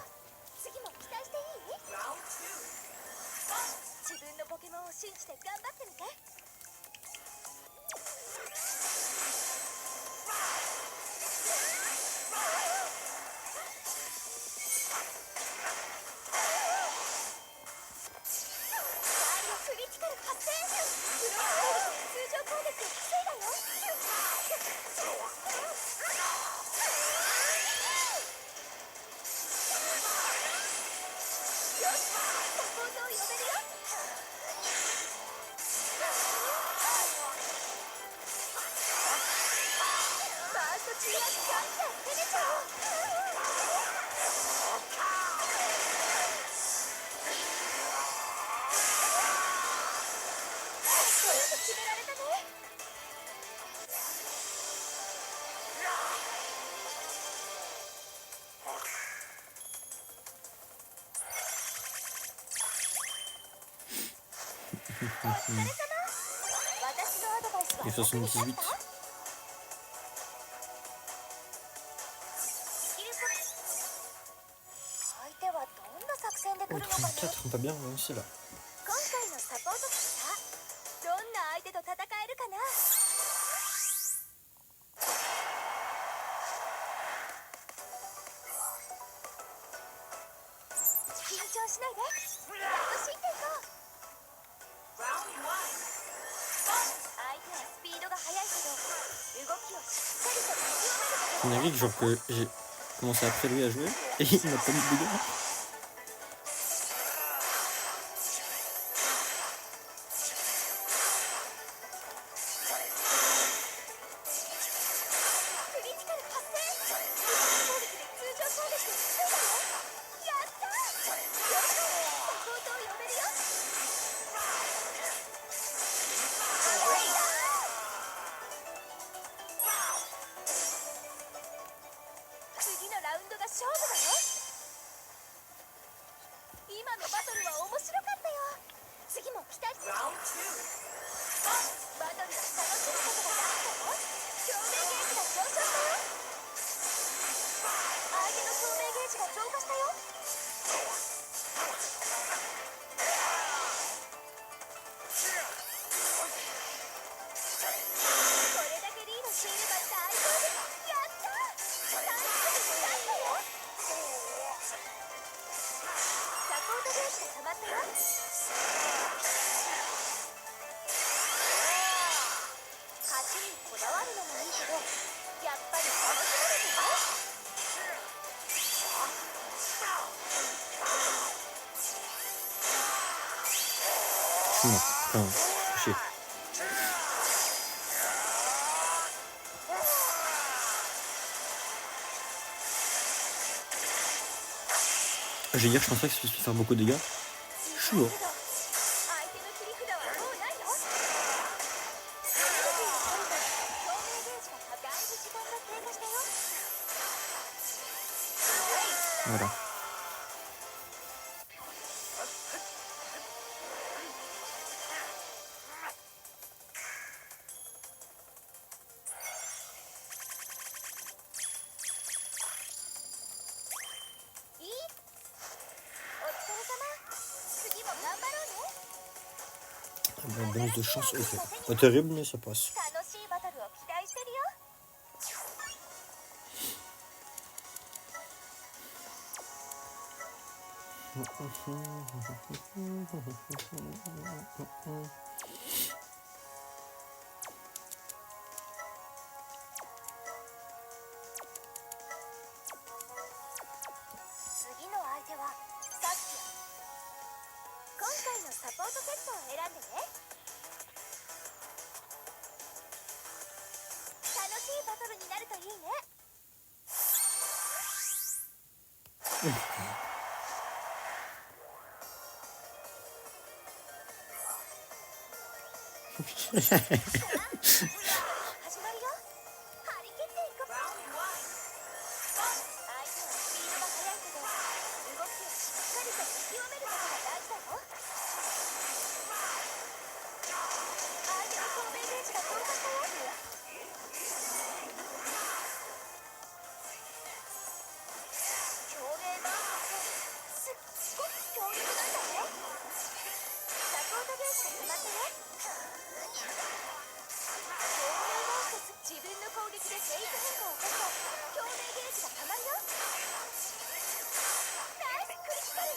Et 78. Oh, 34, pas bien avancé là. 今回のサポートキッさ、どんな相手と戦えるかな。緊張しないで、楽しんでいこう。相手はスピードが速いけど、動きをしっかりと見極めることが On a vu que genre que j'ai commencé après lui à jouer et il m'a pas mis de dégâts. クリティカル発生。攻撃で通常攻撃で防いだよ。やったー。よし、サポートを呼べるよ。次のラウンドが勝負だよ。今のバトルは面白かったよ。次も期待して。バトルを楽しむことができたよ。共鳴ゲージが上昇したよ。相手の共鳴ゲージが増加したよ。これだけリードしていれば大丈夫。やったー。3匹になったよ。サポートゲージが溜まったよ。勝ちにこだわるのもいいけど、やっぱり楽しまれてね。Je suis mort. Enfin, touché. J'ai dire, je pensais que ça puisse faire beaucoup de dégâts. Je suis mort. 相手の切り札はもうないの？エネルギーを取ると共鳴ゲージがだいぶ時間が経過したよ。 Voilà.いい？お疲れ様。次も頑張ろうね。 Bon, bonus de chance, ok. Pas terrible, mais ça passe. 楽しいバトルを期待してるよ。次の相手はさっき。今回のサポートセットを選んでね。楽しいバトルになるといいね。始まるよ。張り切っていこう。相手はスピードが速いけど、動きをしっかりと見極めることが大事だよ。相手の共鳴ゲージが増加したよ。共鳴バーストってすっごく強力なんだね。サポートゲージが溜まってね。自分の攻撃でフェイス変化を起こすと共鳴ゲージが溜まるよ。ナイスクリティカル。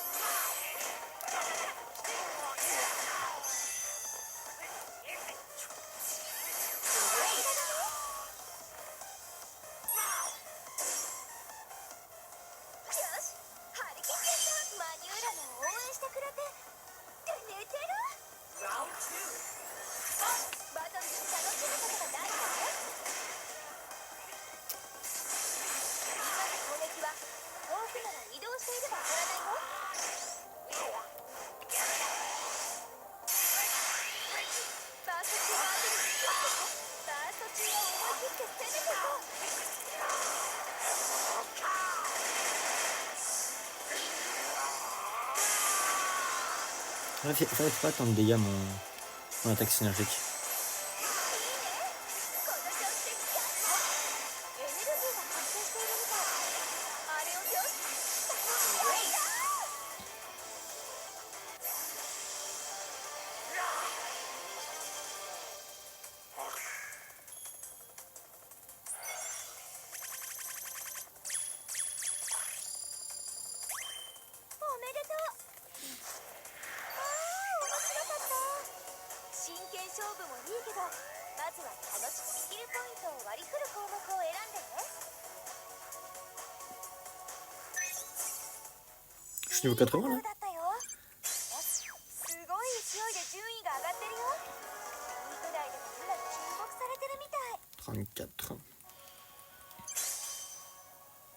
よし、張り切っていこう。マニューラも応援してくれて寝てる。バトルで楽しむことが大事だね。今の攻撃は遠くなら移動していれば当たらないよ。バースト中は相手に気をつけて。バースト中は思い切って攻めていこう。 Ça fait pas tant de dégâts mon attaque synergique. いいね。この調子でキャッチ。エネルギーが発生しているみたい。あれをよし。サポートだ。ずは楽しくスキルポイントを割り振る項目を選んでね。 Je suis niveau 80 là. だったよ。よし、すごい勢いで順位が上がってるよ。リーグ内でも今注目されてるみたい。 34.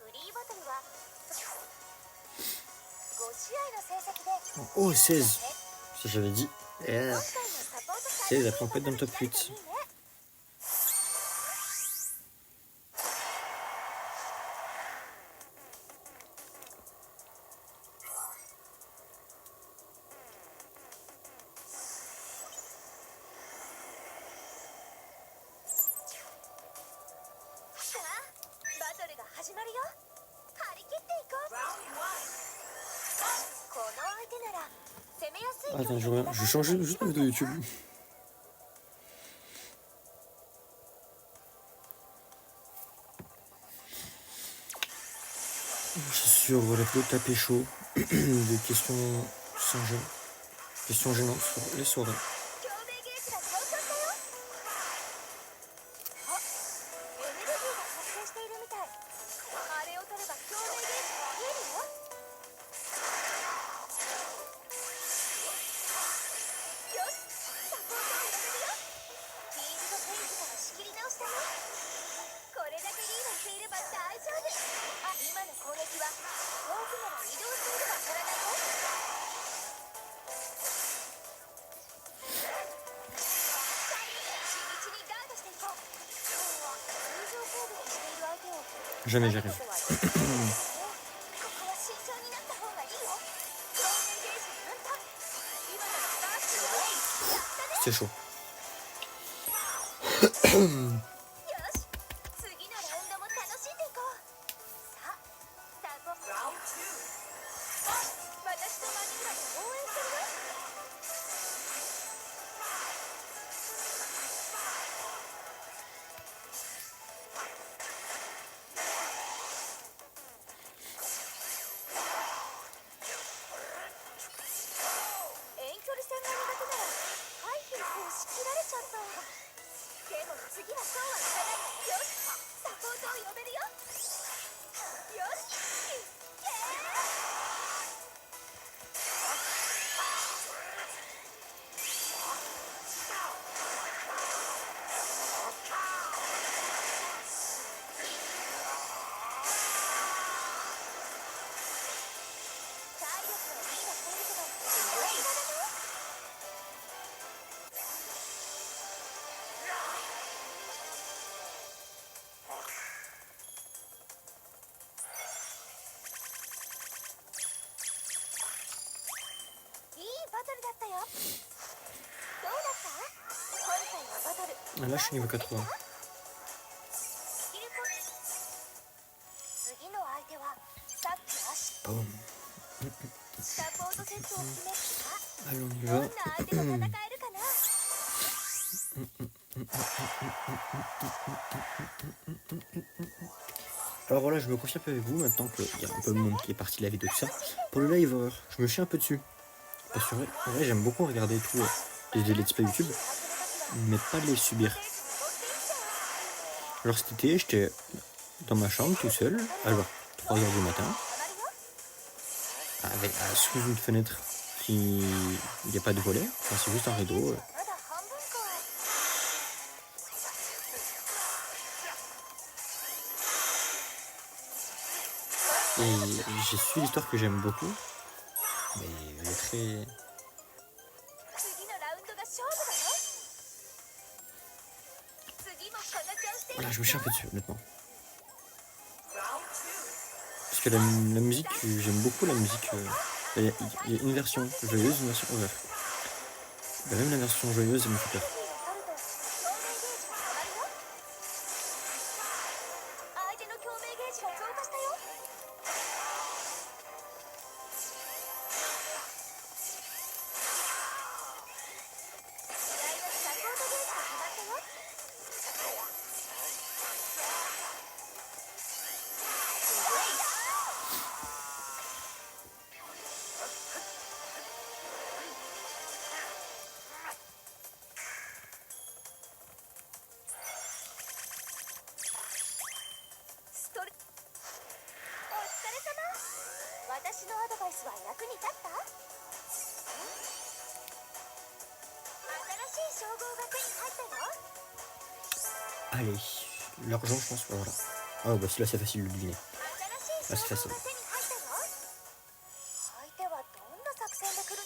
フリーバトルは5試合の成績で Oh, 16. Ça j'avais dit. 今回のサポートサイ 16, après on peut être dans le top 8. いいね。 さあ、バトルが始まるよ。張り切っていこう。この相手なら攻めやすい距 Attends, 離 je vais changer juste ma vidéo YouTube. Je suis sur la vidéo tapé chaud. Des questions sans gêne. Questions gênantes sur les soirées. 共鳴ゲージが上昇したよ。あ、エネルギーが発生しているみたい。あれを取れば共鳴ゲージが増えるよ。よし、サポートを呼べるよ。フィールドフェイスから仕切り直したね。これだけリードしていれば大丈夫。あ、今の攻撃は遠くなら移動していれば当たらないよ。地道にガードしていこう。通常攻撃している相手を Jamais j'y arrive. ここは慎重になった方がいいよ。共鳴ゲージ分担。今のがバーストよ。やったね。 C'est chaud. よし、次のラウンドも楽しんでいこう。さあ、サポート。私とマニューラで応援するよ。遠距離戦が苦手なら回避の方仕切られちゃった。でも次はそうはいかない。よし、サポートを呼べるよ。よし、いっけー。体力はリードしているけどすごい無駄だね。いいバトルだったよ。どうだった？今回のバトル Ah, là, je suis niveau 80. スキルポイント。次の相手はさっき足 Boum. サポートセットを決めるか。 Allez, on y どん va. な相手と戦えるかな。 Alors voilà, je me confie un peu avec vous maintenant qu'il y a un peu le monde qui est parti de la vidéo, tout ça. Pour le live horror, je me chie un peu dessus. Parce que en vrai, j'aime beaucoup regarder tout les let's play YouTube, mais pas les subir. Alors cet été, j'étais dans ma chambre tout seul, à genre 3h du matin, avec sous une fenêtre qui il n'y a pas de volet, enfin, c'est juste un rideau. まだ半分か。 Et j'ai su l'histoire que j'aime beaucoup, mais elle est très... 次のラウンドが勝負だよ。次もこの調子で。 Voilà, je me chie un peu dessus, honnêtement. Parce que la musique, j'aime beaucoup la musique. Il y a une version joyeuse, une version horreur. Bah, même la version joyeuse, elle me fait peur. 相手の共鳴ゲージが増加したよ。試合のサポートゲージが決まったよ。称号が手に入ったよ。 Allez, l'argent, je pense. Voilà. Ah, bah là, c'est facile de deviner. 新しい称号が手に入ったよ。相手はどんな作戦で来る？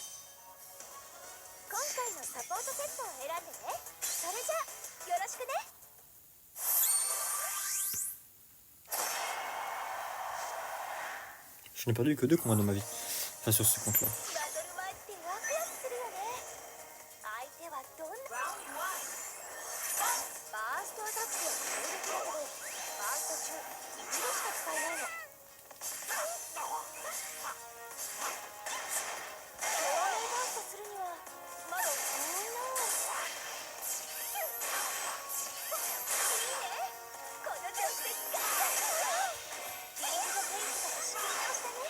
今回のサポートセットを選んでね。それじゃよろしくね。 Je n'ai perdu que 2 combats dans ma vie. Enfin, sur ce compte-là. バトル前ってワクワクするよね。相手はどんなバーストアタックは攻撃だけど、バースト中一度しか使えないの。共鳴バーストするにはまだ遅いな。いいね、この調子でガンガンいくよ。フィールドペイントから仕切り直したね。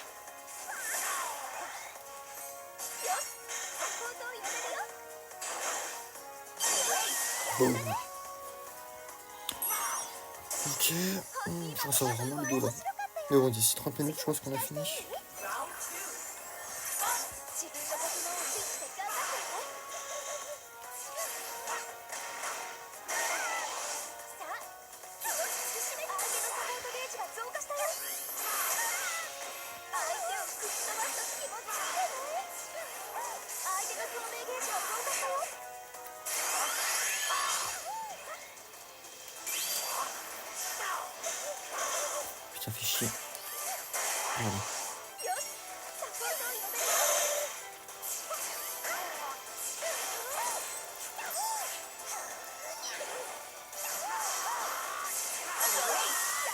よし、サポートを呼べるよ。 Boum. Ok, je pense avoir vraiment le dos là. Mais bon, d'ici 30 minutes, je pense qu'on a fini. 自分の僕のを信じて頑張ってね。さあ、気を引き締めて。相手のサポートゲージが増加したよ。相手を吹き飛ばすと気持ちいいよね。相手の共鳴ゲージが増加したよ。 Putain, fait chier. Voilà. よし、サポートを呼べるよ。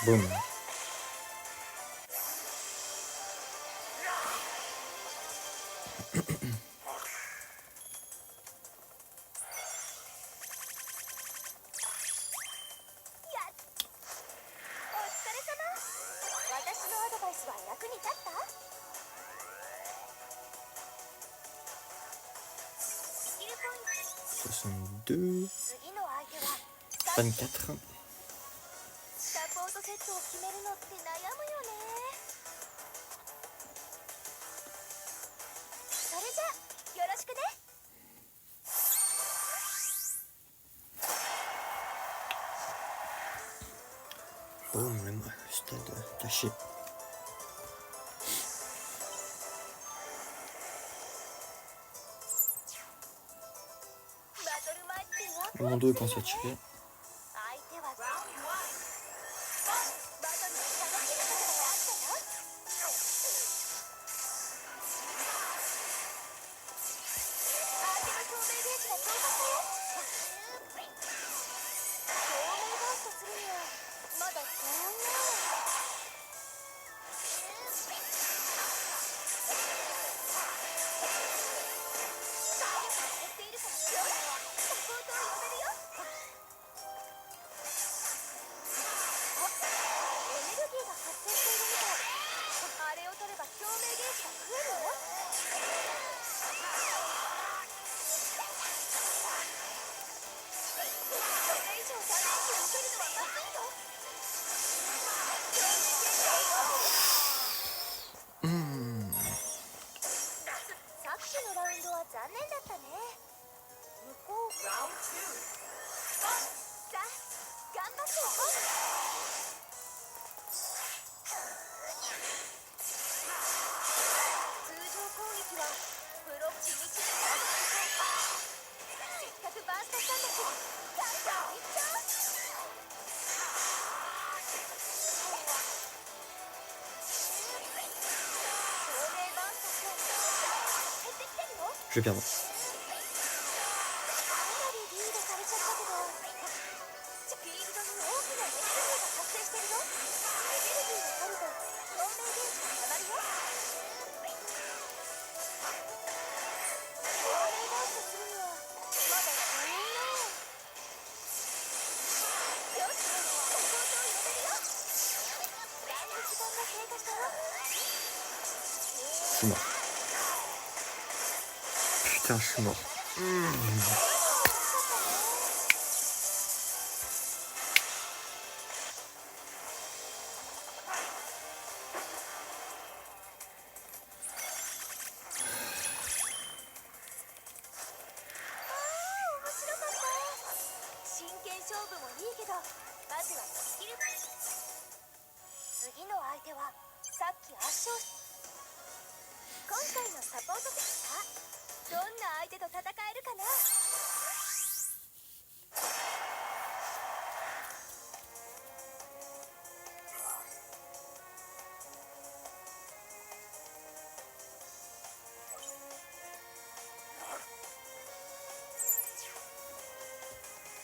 Boum. Deux, 次の相手は 24. サポートセットを決めるのって悩むよね。それじゃよろしくね。 Boum, le stade caché. バトル前ってワク Mon ワ dos ク est する pensé よ à ね。 tirer. 相手はバトルに楽しみ方があったよ。相手の共鳴ゲージが増加したよ。共鳴バーストするにはまだ不安な。 あれを取れば共鳴ゲージが増えるよ。それ以上ダメージを受けるのはまずいよ。共鳴ゲージがさっきのラウンドは残念だったね。向こうさあ頑張っていこう。 通常攻撃はブロックに決めたらせっかくバーストしたんだし、ガンガンいっちゃおう。共鳴バーストして減ってきてるよ。 Je vais perdre. かなりリードされちゃったけど、フィールドに大きなエネルギーが発生してるよ。エネルギーを取ると共鳴ゲージが溜まるよ。 共鳴バーストするにはまだ不安な。よし、サポートを呼べるよ。だいぶ時間が経過したよ。 Je suis mort. Putain, je suis mort. けど、まずはスキル。次の相手はさっき圧勝し、今回のサポートセッター、どんな相手と戦えるかな。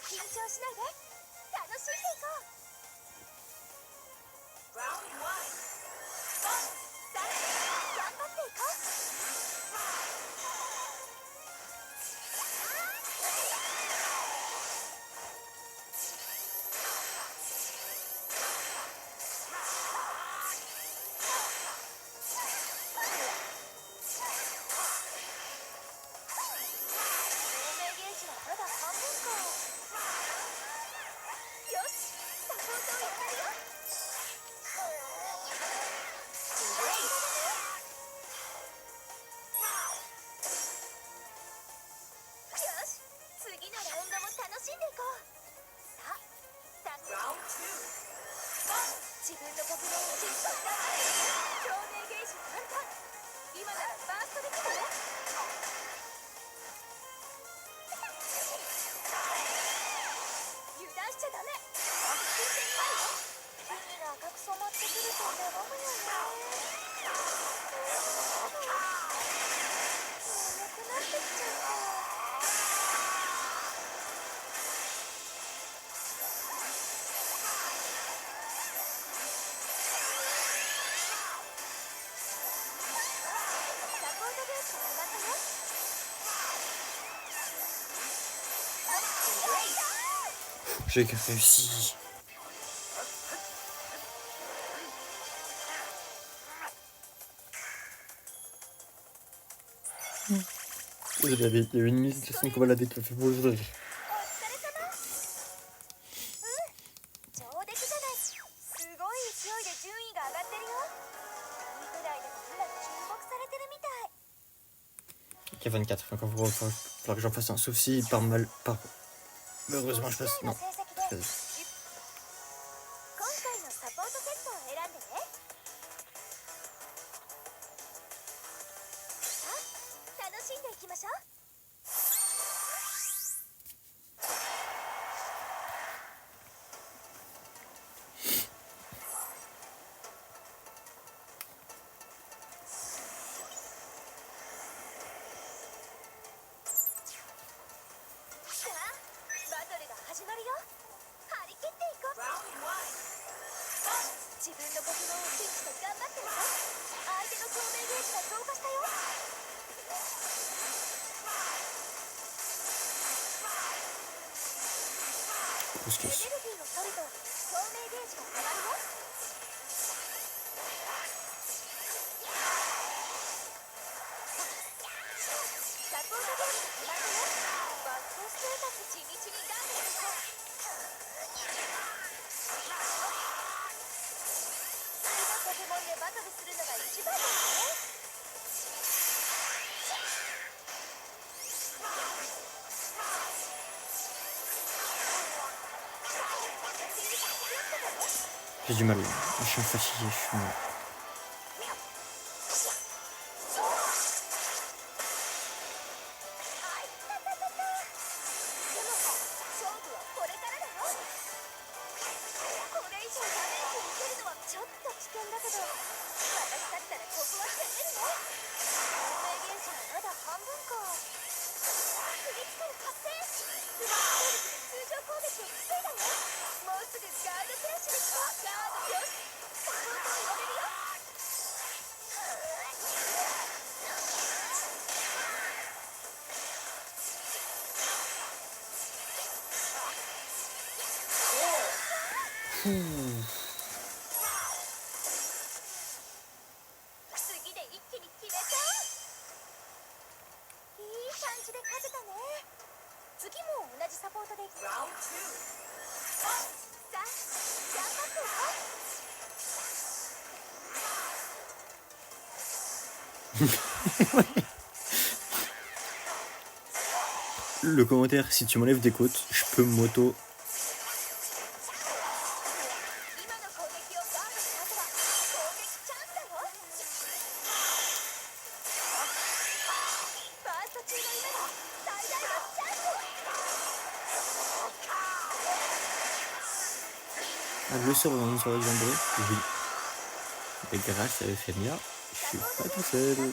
緊張しないで、楽しんでいこう。さあ、頑張っていこ透明ゲージはまだ半分か。よし、サポートをやるよ。よし、次のラウンドも楽しんでいこう。さあ、自分のポケモンを実装だ。透明ゲージ簡単。今ならバーストできたよ。油断しちゃダメ。進んでいないよ。木々が赤く染まってくると和むよね。眠くなってきちゃった。サポートゲージが上がったよ。J'ai réussi. Il y avait une musique de son combat là qui m'a fait bonjour. お疲れ様。上出来じゃない。すごい勢いで順位が上がってるよ。いいくらいでも今注目されてるみたい。Ok, 24. Encore il va falloir que j'en fasse un. Sauf si malheureusement je passe. の Non. 成績で今回のサポートセットを選んでね。さあ、楽しんでいきましょう。さあ、バトルが始まるよ。張り切っていこう。自分のポケモンを信じて頑張ってるぞ。相手の透明ゲージが増加したよ。 Qu'est-ce エ que ネ c'est ルギーを取ると透明ゲージが上がるよ。サポートゲージが上がったよ。バックステータス地道にダメージを。好きなポケモンでバトルするのが一番だよね。 J'ai du mal. Je suis fatigué. Je suis... 勝負はこれからだよ。これ以上ダメージ受けるのはちょっと危険だけど、私だったらここは攻めるね。透明ゲージはまだ半分か。クリティカル達成。スマート攻撃で通常攻撃を防いだよ。もうすぐガード選手ですか。ガードよし。サポートを呼べるよ。 次で一気に決めちゃう。いい感じで勝てたね。次も同じサポートでいく。さあ、頑張っていこう。 Le commentaire, si tu m'enlèves des côtes, je peux moto Ah, le sort dans une soirée de jamboree? Oui. Et grâce à Euphémia, je suis pas tout seul.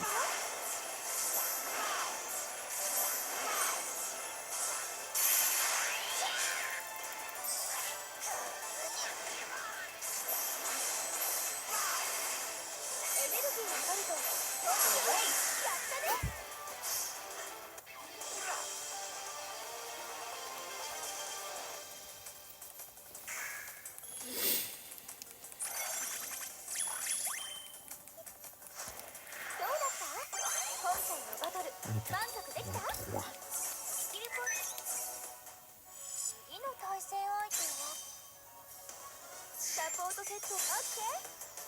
エネルギーがあるとやったね。どうだった？今回のバトル満足できた？ 3. スキルポイント。次の対戦相手はサポートセット OK？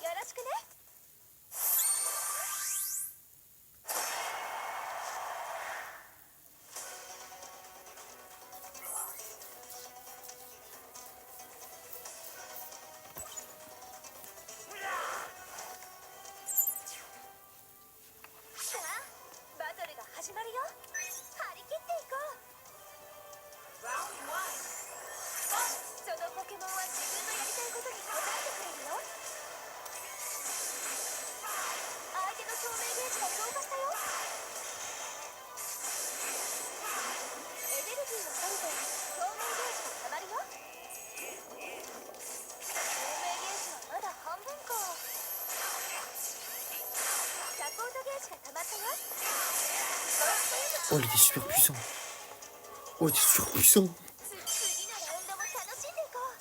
よろしくね。さあバトルが始まるよ。張り切っていこう。そのポケモンは自分のやりたいことに応えてくれるよ。相手の照明ゲージが増加したよ。エネルギーを取ると照明ゲージがたまるよ。照明ゲージはまだ半分か。サポートゲージがたまったよ。 Oh, il était super puissant. Oh, il était super puissant. 次のラウンドも楽しんでいこう。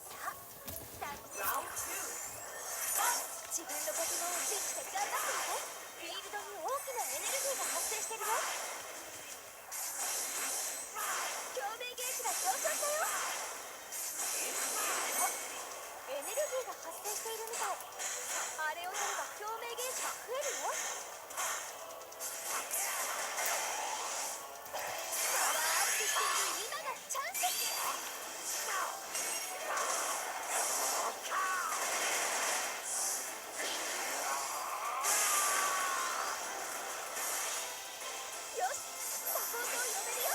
さあ、自分のポケモンを信じて頑張ってみて。フィールドに大きなエネルギーが発生してるよ。共鳴ゲージが上昇したよ。エネルギーが発生しているみたい。あれを取れば共鳴ゲージが増えるよ。パワーアップしている今がチャンス。よし、サポートを呼べるよ。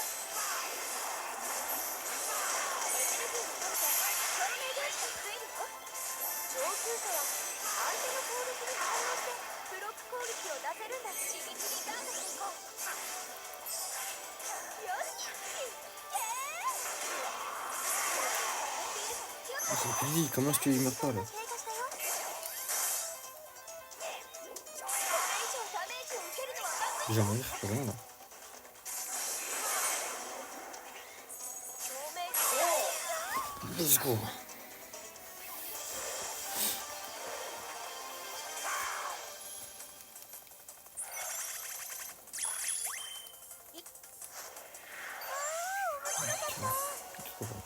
エネルギーを取ると照明ゲージが増えるよ。上級者は相手の攻撃に反応してブロック攻撃を出せるんだ。地道にガードしていこう。よし、いけー。 Oh, c'est plus vite. Comment est-ce qu'il meurt pas là? 経過したよ。これ以上ダメージを受けるのはまずい。 J'ai mourir, je peux rien là. 照明ゲージ Let's go.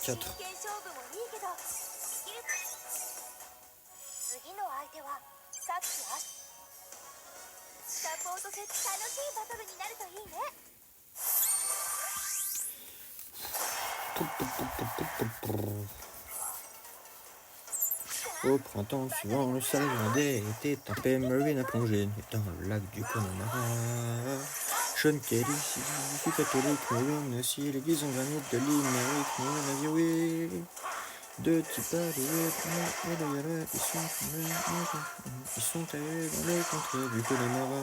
真 4. 剣勝負もいいけどスキル。次の相手はさっきサポートセット。楽しいバトルになるといいね。 Au printemps suivant, le soleil vendait était un peu Marine à plonger dans le lac du Connemara. Sean Kelly, je suis catholique, mais lui aussi, l'église en granit de l'Imérique, mais on a dit oui. De type et de Yara, ils sont allés dans les contrées du Connemara.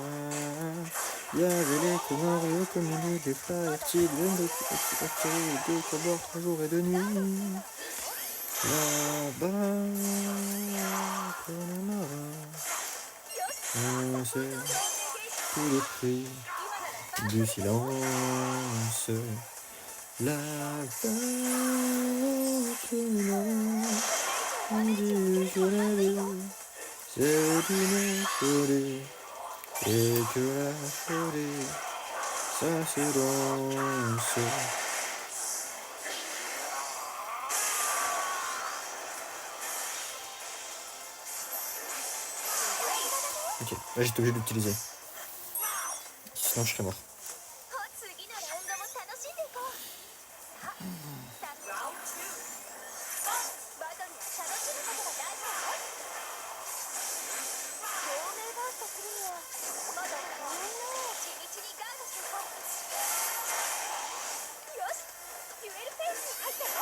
Il y avait les connards et au communiqué des frères, Tigre, des cobords, jour et de nuit. Là-bas, Connemara, on sait tous les cris du silence. Là-bas, Connemara, on dit que la vie, c'est une folie, et que la folie, ça se danse. Ok, là j'étais obligé d'utiliser. Sinon je serais mort. 次のラウンドも楽しんでいこう。さあ、バトルは楽しむことが大事だよ。照明バーストするにはまだ遠いの。地道にガードしていこう。よし、デュエルフェイスに入ったよ。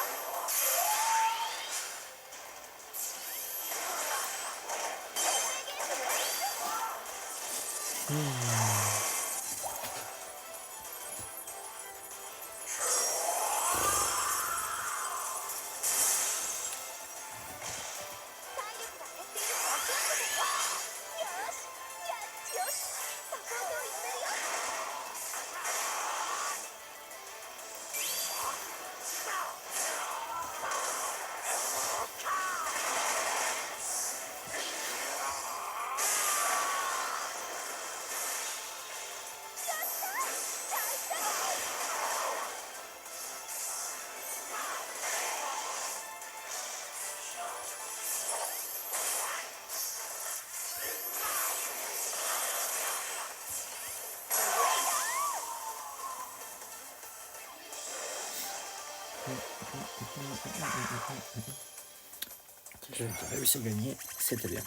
J'ai réussi à gagner, c'était bien.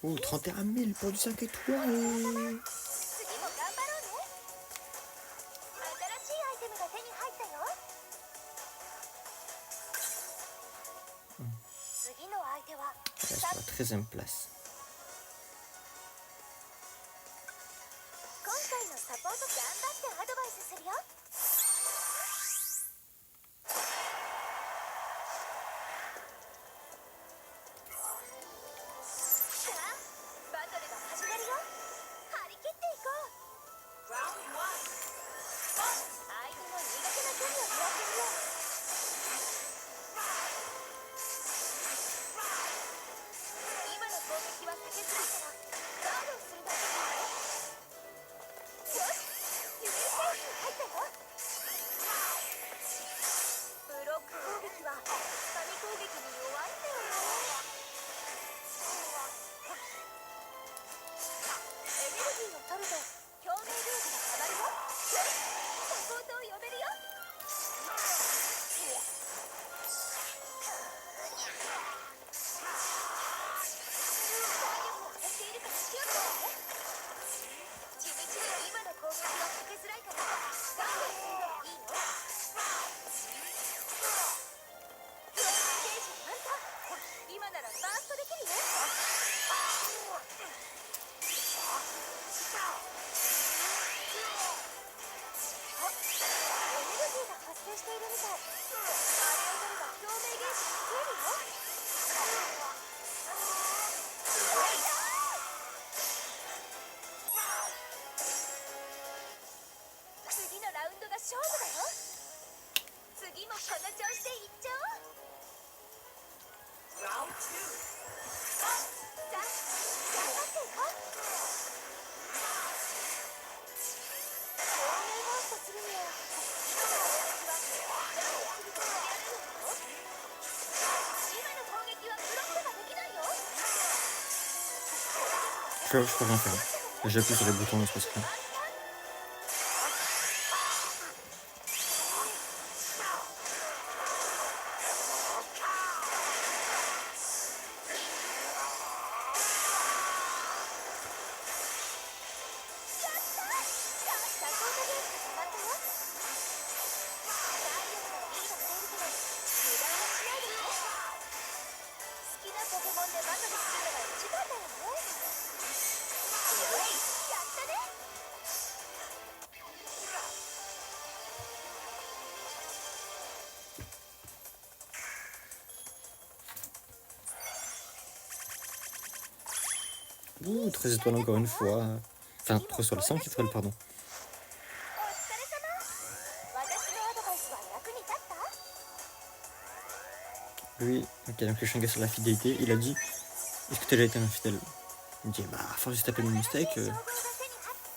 Oh, 31 000 pour du 5 étoiles. 次も頑張ろうね。新しいアイテムが手に入ったよ。次の相手は Voilà, sur la 13e place. 今回のサポート頑張ってアドバイスするよ。さあ、バトルが始まるよ。張り切っていこう。相手の苦手な距離を狙ってみよう。今の攻撃は避けずにからガードをするだけだよ。よし、指フェイスに入ったよ。ブロック攻撃は紙攻撃に弱いんだよね。エネルギーを取ると表面ルージが下がるよ。よし、サポートを呼べるよ。体力が減っているから気をつけてね。地道に今の攻撃は避けづらいからガードするのがいいよ。フロントゲージ満タン。今ならバーストできるよ。エネルギーが発生しているみたい。あれを取れば共鳴ゲージが増えるよ。次のラウンドが勝負だよ。次もこの調子でいっちゃおう。さあ、頑張っていこう。共鳴バーストするには今の攻撃はブロックができないよ。 Je peux rien faire. J'appuie sur les boutons, il se passe rien. Ouh, 13 étoiles encore une fois. Enfin, 3 sur les 5 étoiles, pardon. お疲れ様。私のアドバイスは役に立った？ Lui, qui a donc le Shanghai sur la fidélité, il a dit: est-ce que tu as déjà été infidèle? Il me dit: bah, à force de se taper le mistake. 称号が手に入った。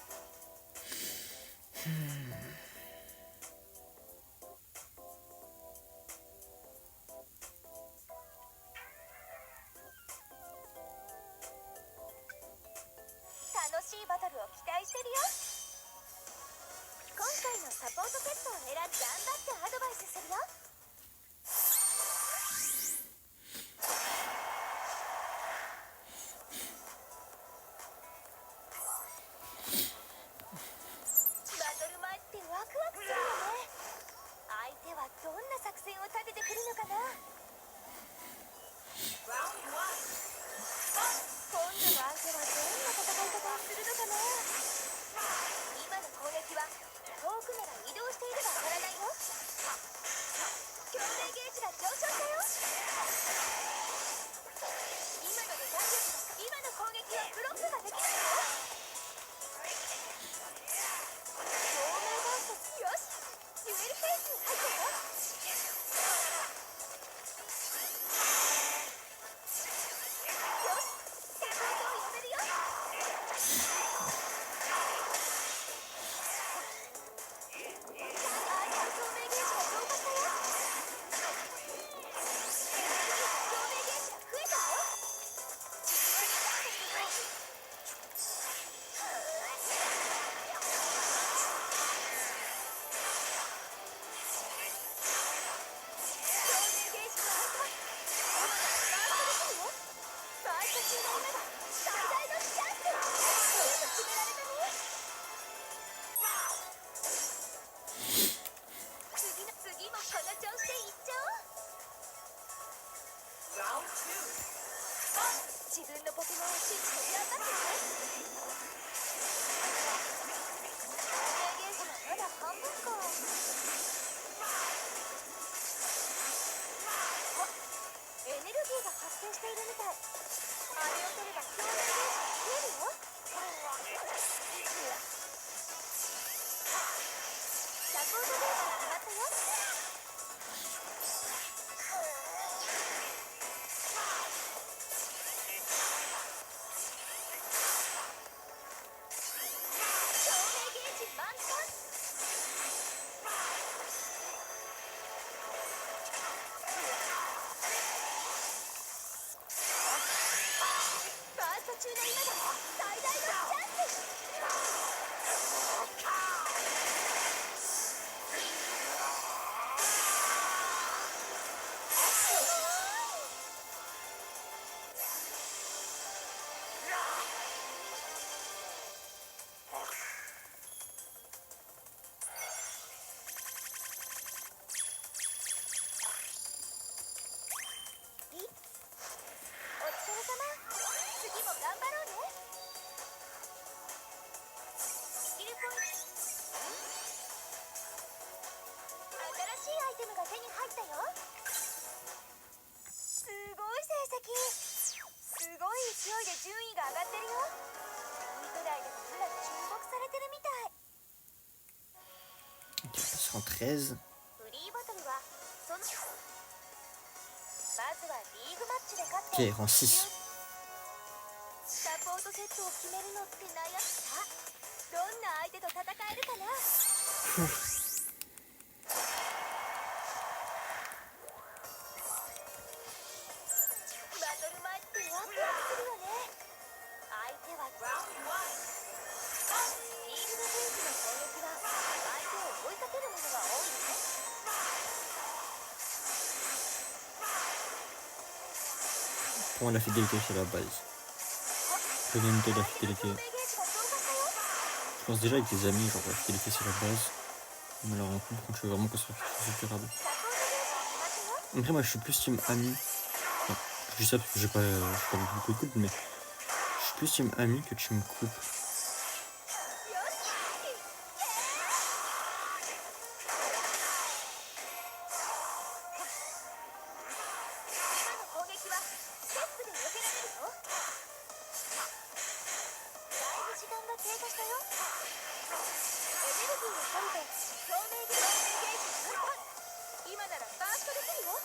楽しいバトルを期待してるよ。今回のサポートセットを選んで頑張ってアドバイスするよ。バトル前ってワクワクするよね。相手はどんな作戦を立ててくるのかな。今度の共鳴ゲージが上昇したよ。今ので弾力が今の攻撃はブロックができないよ。共鳴バーストよしデュエルフェイスに入ったよ。よしサポートを呼べるよ。共鳴ゲージが増加したよ。共鳴ゲージが増えたよ。実力になっているよ。共鳴ゲージが入った。バースト中の今が最大のチャンス。よく決められたね。次もこの調子でいっちゃおう。自分のポケモンを信じて頑張ってね。共鳴ゲージはまだ半分か。あ、エネルギーが発生しているみたい。あれを取れば共鳴ゲージが増えるよ。サポートゲージが決まったよ。共鳴ゲージ満タン。バースト中の今が最大のチャンス。お疲れ様。次も頑張ろうね。スキルポイント。新しいアイテムが手に入ったよ。すごい成績。すごい勢いで順位が上がってるよ。いいくらいでも今注目されてるみたい。 Ok, on passe en 13. フリーバトルはそのまずはリーグマッチで勝って Ok, rang 6. サポートセットを決めるのって悩んだ。どんな相手と戦えるかな。バトル前ってワクワクするよね。相手はリーグの選手の攻撃は相手を追いかけるものが多いね。Pour moi, la fidélité, c'est la base. L'unité, la fidélité. 共鳴ゲージが増加したよ。 Je pense déjà avec tes amis, genre la fidélité, c'est la base. Mais la rencontre, quand tu veux vraiment construire quelque chose de durable. サポートゲージが決まったよ。 Après, moi, je suis plus team ami. Enfin, je dis ça parce que j'ai pas beaucoup de couple, mais je suis plus team ami que team couple. よし。今の攻撃はステップで避けられるよ。だいぶ時間が経過したよ。エネルギーを取ると共鳴ゲージ分散。今ならバーストできるよ。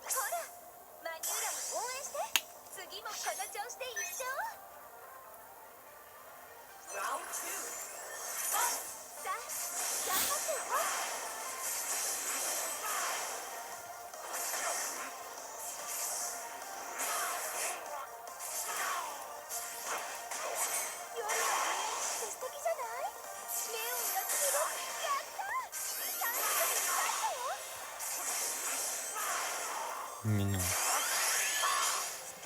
ほら、マニューラも応援して。次もこの調子でいっちゃおう。さあ、頑張ってよ。夜は遊園地って素敵じゃない？ネオンがすごい。やったー。チャンスに勝ったよ。 Mais non.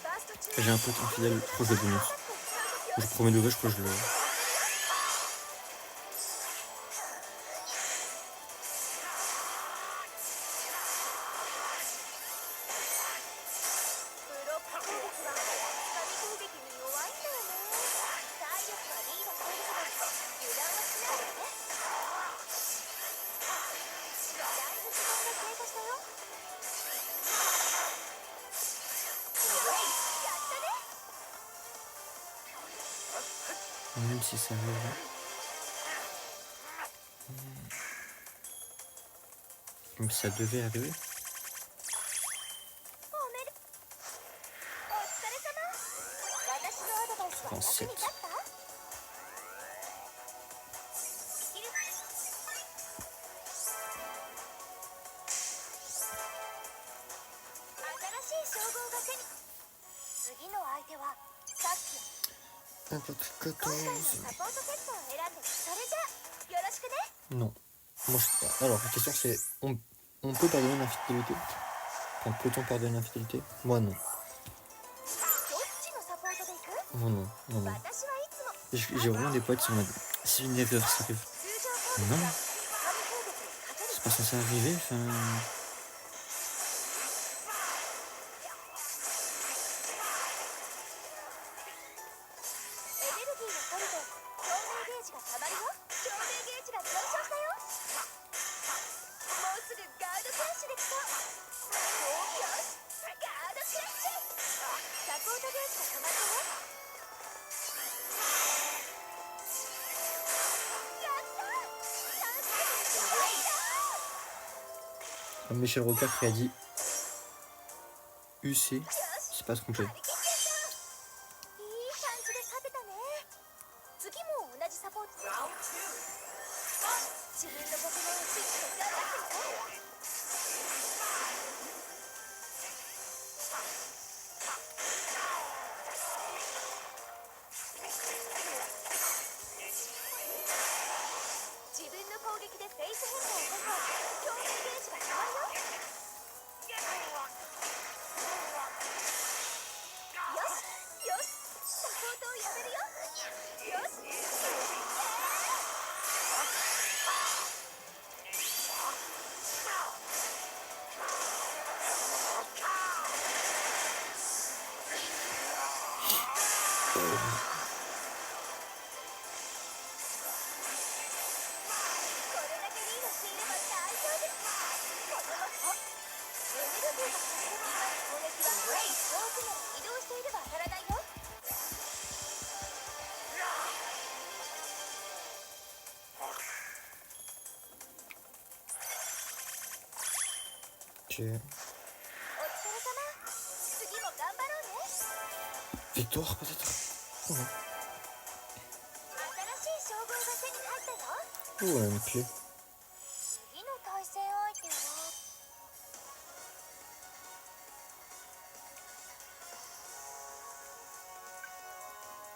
バースト中 J'ai un pote infidèle proche de bonus. Je promets de vrai, je crois que je le. Même si ça arrive. Même si ça devait arriver. おめでお疲れ様。私のアドバイスは役に立った？新しい称号が手に。次の相手はさっき。今回のサポートセットを選んで、それじゃよろしくね。 Non. Moi, alors, la question c'est on peut pardonner l'infidélité? Enfin, peut-on pardonner l'infidélité? Moi non. どっちのサポートでいく？ Moi non. Non, non. 私はいつも J'ai vraiment des potes qui m'ont dit si une erreur ça arrive. 通常攻撃 Non, や神攻撃に勝てる c'est pas censé arriver. Enfin, エネルギーを取ると照明ゲージがたまるよ。照明ゲージが上昇したよ。もうすぐガードクラッシュできそう。おーよし、ガードクラッシュ。サポートゲージがたまったよ。やったー、3回目に入ったー。 Michel Rocard qui a dit UC, よし、 c'est pas trompé. 張り切ってやった。いい感じで勝てたね。次も同じサポート。自分のポケモンを信じて頑張ってね。自分の攻撃でフェイス変化を起こすと照明ゲージがたまるよ。よしよし、サポートをやめるよ。よし、これだけリードしていれば大丈夫。このままエネルギーが足りる今の攻撃は遠くなら移動していれば当たらないよ。 Ok. お疲れ様。次も頑張ろうね。 Victoire peut-être? Oh non. 新しい称号が手に入ったよ。 Oh, elle a une clé. 次の対戦相手は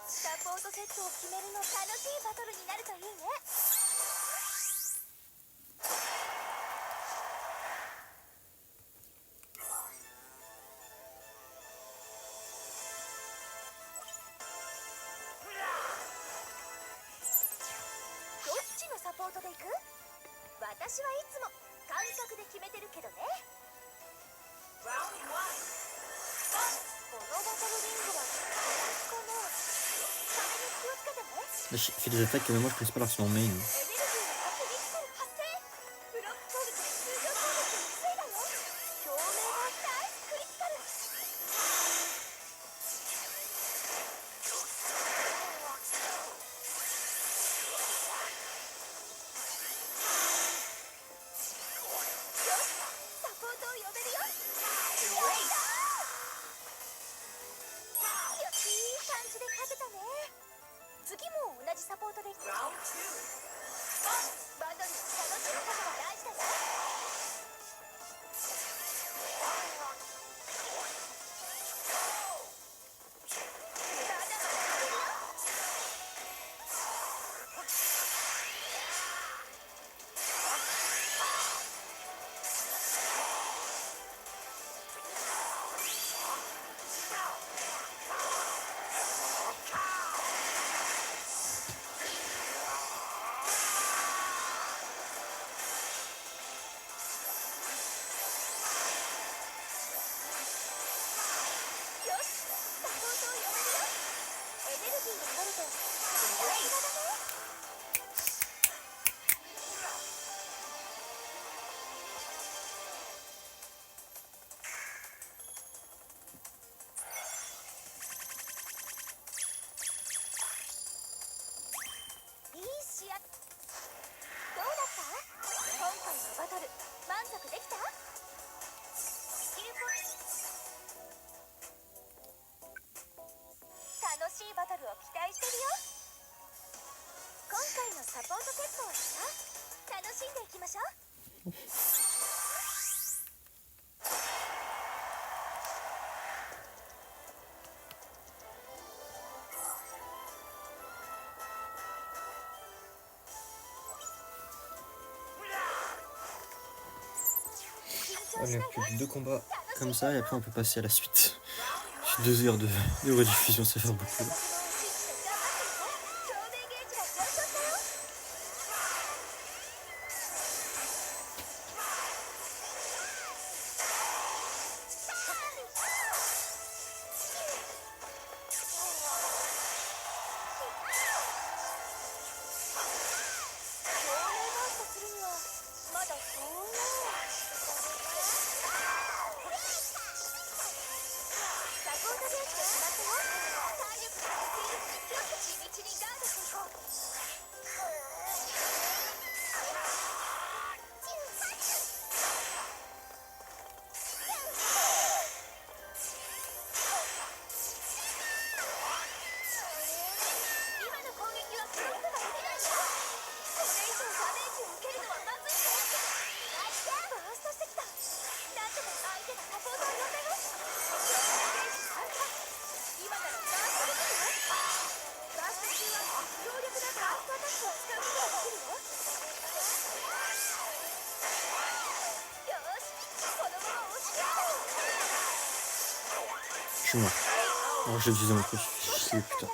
サポートセットを決めるの楽しいバトルになるといいね。どっちのサポートでいく？私はいつも感覚で決めてるけどね。このバトルリングはこの壁に気をつけてね。 Là, je fais des attaques que même moi je connais pas leur son main. エネルギーがフィニッシュ発生。ブロック攻撃で通常攻撃を防いだよ。照明がナイスクリティカル。よし、サポートを呼べるよ。やったー。よし、いい感じで勝てたね。次も同じサポートでいく。サポートセットをさ楽しんでいきましょう。Allez, plus que 2 combats comme ça et après on peut passer à la suite. 2 heures de rediffusion, ça fait beaucoup. Je suis mort. Alors je disais mon truc. Putain.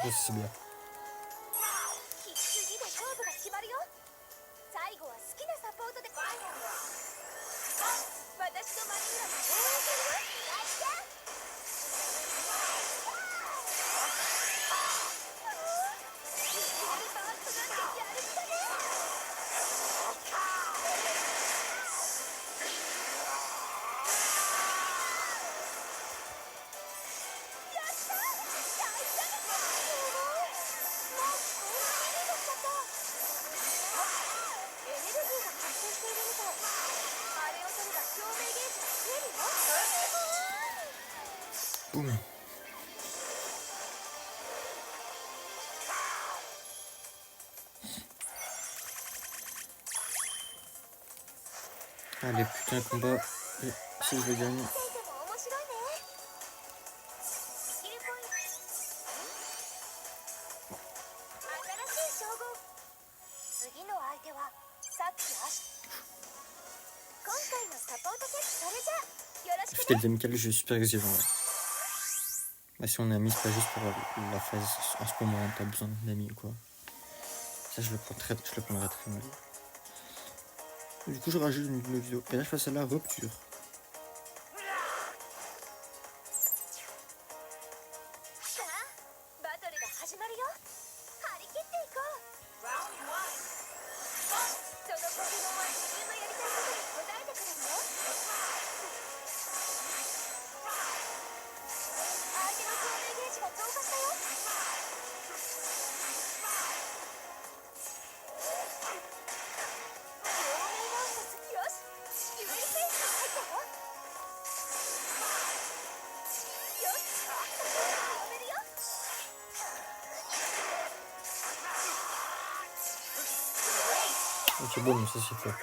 C'est bien. 次で勝負が決まるよ。最後は好きなサポートで。私のマリンラも応援するよ。Boum. Allez, putain, combat. Et si je le gagne. C'était le amical, je suis super exigeant. Bah, si on a mis, c'est pas juste pour la phase en ce moment, t'as besoin d'amis ou quoi. Ça, je le prendrai très mal. Du coup, je rajoute une autre vidéo. Et là, je passe à la rupture. Ok, bon, ça c'est fait.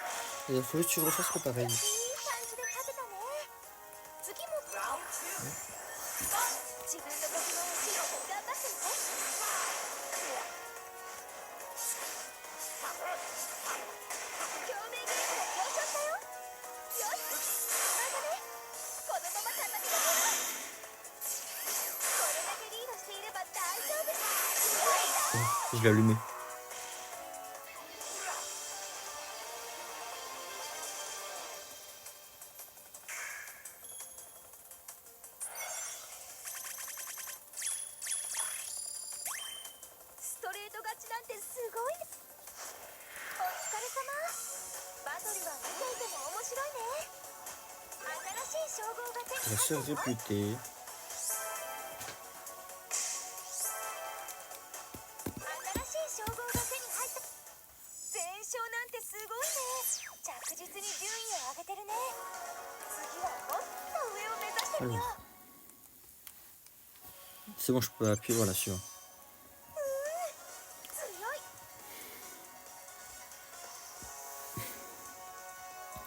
Et il faut juste que je refasse le pareil. Je l'ai allumé. バトルは見ていても面白いね。新しい称号が手に入 Dresseur ったぞ。 réputé. 新しい称号が手に入った。全勝なんてすごいね。着実に順位を上げてるね。次はもっと上を目指してみよう。 Alors, c'est bon, je peux appuyer, voilà, suivant. 強い。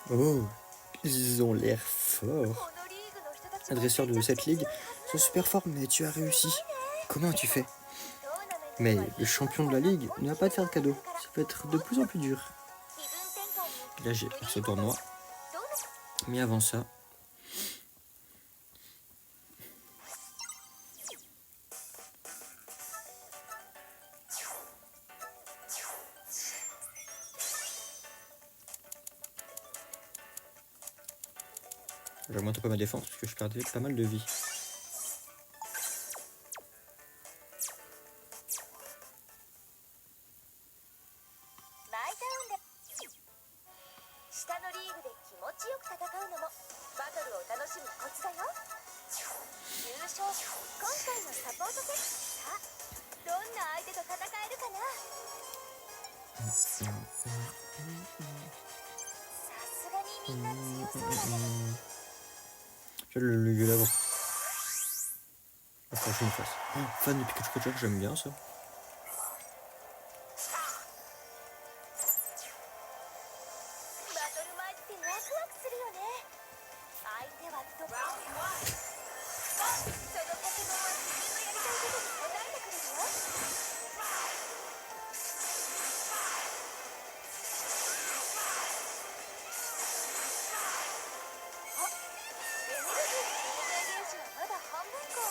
Oh, ils ont l'air こ forts. のリーグの人たち Les は dresseurs de めちゃ cette くちゃ ligue 強いはず sont super forts, mais tu as réussi. Comment as-tu fait? トーナメント Mais は le champion de la ligue ne va pas te faire de cadeau. Ça peut être de plus en plus dur. 気分転換に Là, j'ai ce tournoi. どんな Mais avant ça, j'augmente un peu ma défense parce que je perdais pas mal de vie. マイタウンで下のリーグで気持ちよく戦うのもバトルを楽しむコツだよ。優勝今回のサポートセット。さあどんな相手と戦えるかな。さすがにみんな強そうだね。 Je vais le gueuler avant. Enfin, je me fasse. Fan de Pikachu Catcher, j'aime bien ça. バトル前ってワクワクするよね。相手はどこ。そのポケモンは自分のやりたいことに応えてくれるよ。あ、エネルギーの生命原子はまだ半分か。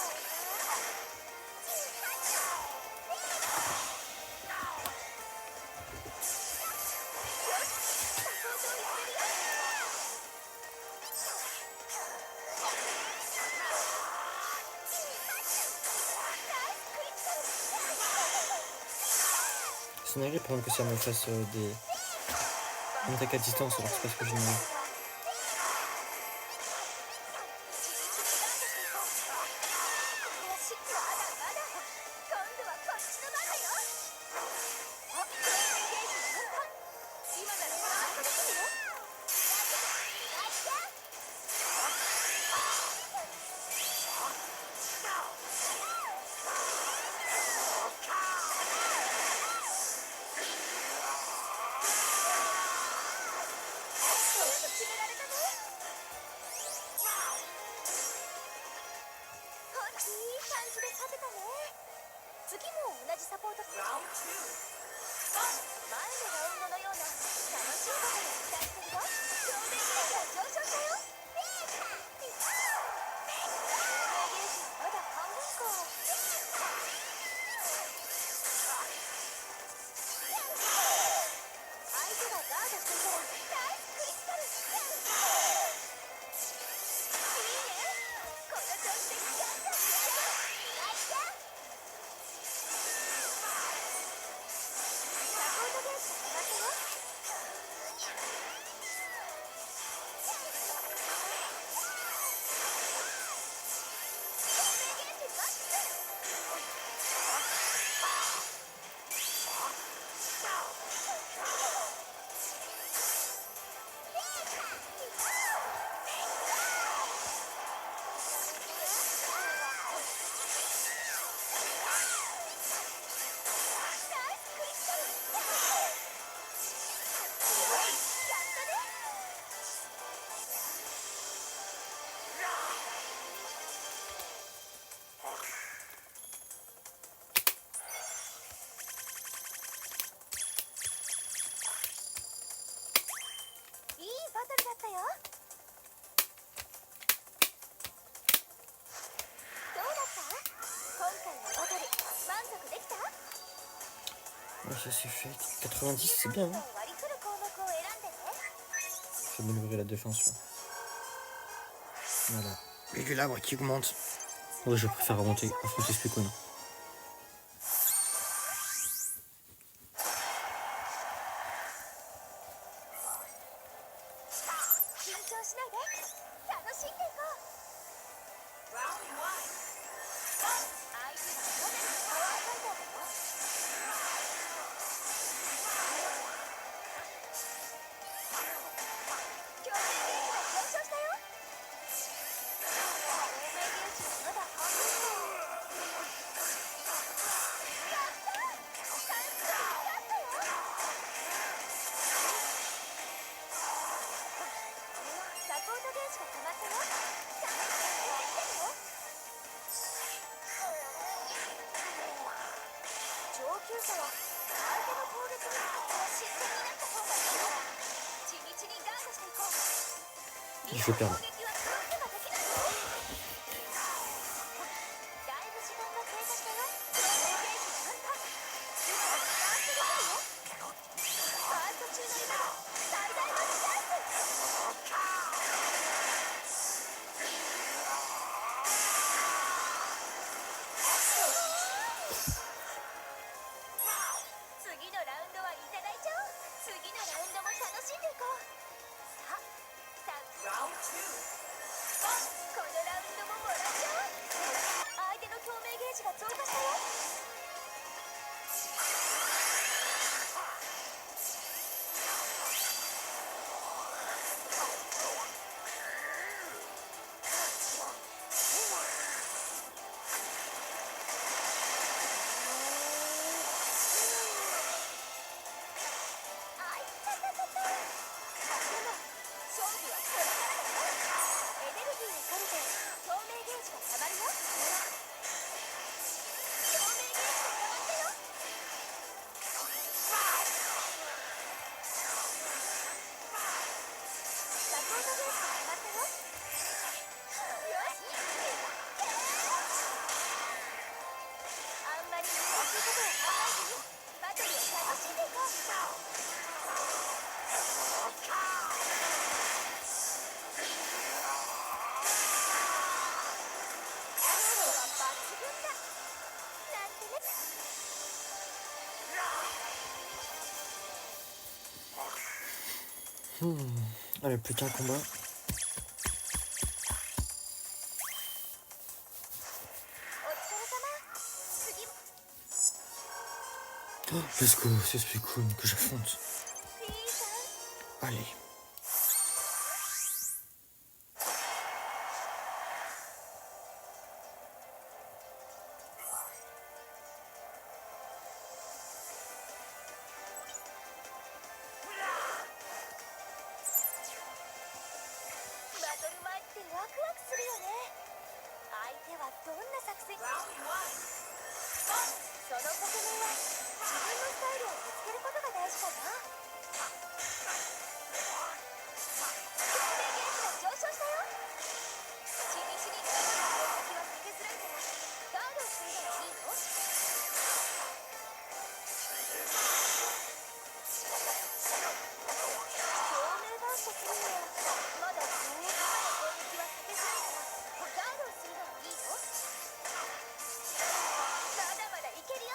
C'est navré par exemple que ça me fasse des attaques à distance alors c'est pas ce que je veux. 次も同じサポートする。前のラウンドのような楽しいことに期待してるよ。表面ゲージは上昇したよ。まだ半分か。相手がガードしていたらナイスクリスタル。いいね。この調子でガンガンいっちゃう。ナイスだ。サポートゲージが上がったよ。いいバトルだったよ。どうだった？今回のバトル満足できた？ Ouais, ça c'est fait. 90, c'est bien. Hein. 割り振る項目を選んでね。 Je vais améliorer la défense là. Voilà. Et du l'arbre qui augmente. Ouais, je préfère affronter Spicone. しないで楽しんでいこう。相手はかなりのパワーファイターだよ。共鳴ゲージが上昇したよ。共鳴ゲージはまだ半分だ。やったー、完璧にやったよ。サポートゲージが溜まったよ。さあ進んできてるよ。上級者は相手の攻撃には自然になった方がいいから地道にガードしていこう。Il fait 攻 perdre. 撃はすぐができないよ。だいぶ時間が経過したよ。共鳴ゲージが満タン。今ならバーストできるよ。バースト中の今が最大のチャンス。次のラウンドはいただいちゃおう。次のラウンドも楽しんでいこう。さあ、このラウンドももらっちゃおう。相手の共鳴ゲージが増加したよ。あいたたたた。でも勝負はこれからだよ。エネルギーを借りて共鳴ゲージが溜まるよ。共鳴ゲージが溜まったよ。サポートゲージが溜まったよ。よし、いけー。あんまり難しいことは考えずにバトルを楽しんでいこう。強度は抜群だなんてね。Allez, plus qu'un combat. お疲れ様。次、 Oh, let's go, c'est Suicune que j'affronte. ピーさん。 Allez.バトル前ってワクワクするよね。相手はどんな作戦。そのポケモンは自分のスタイルをぶつけることが大事かな。共鳴ゲージが上昇したよ。地道にガードの攻撃は避けづらいからガードをするのがいいよ。共鳴バーストするにはまだ今の攻撃は避けづらいからガードをするのがいいよ。まだまだいけるよ。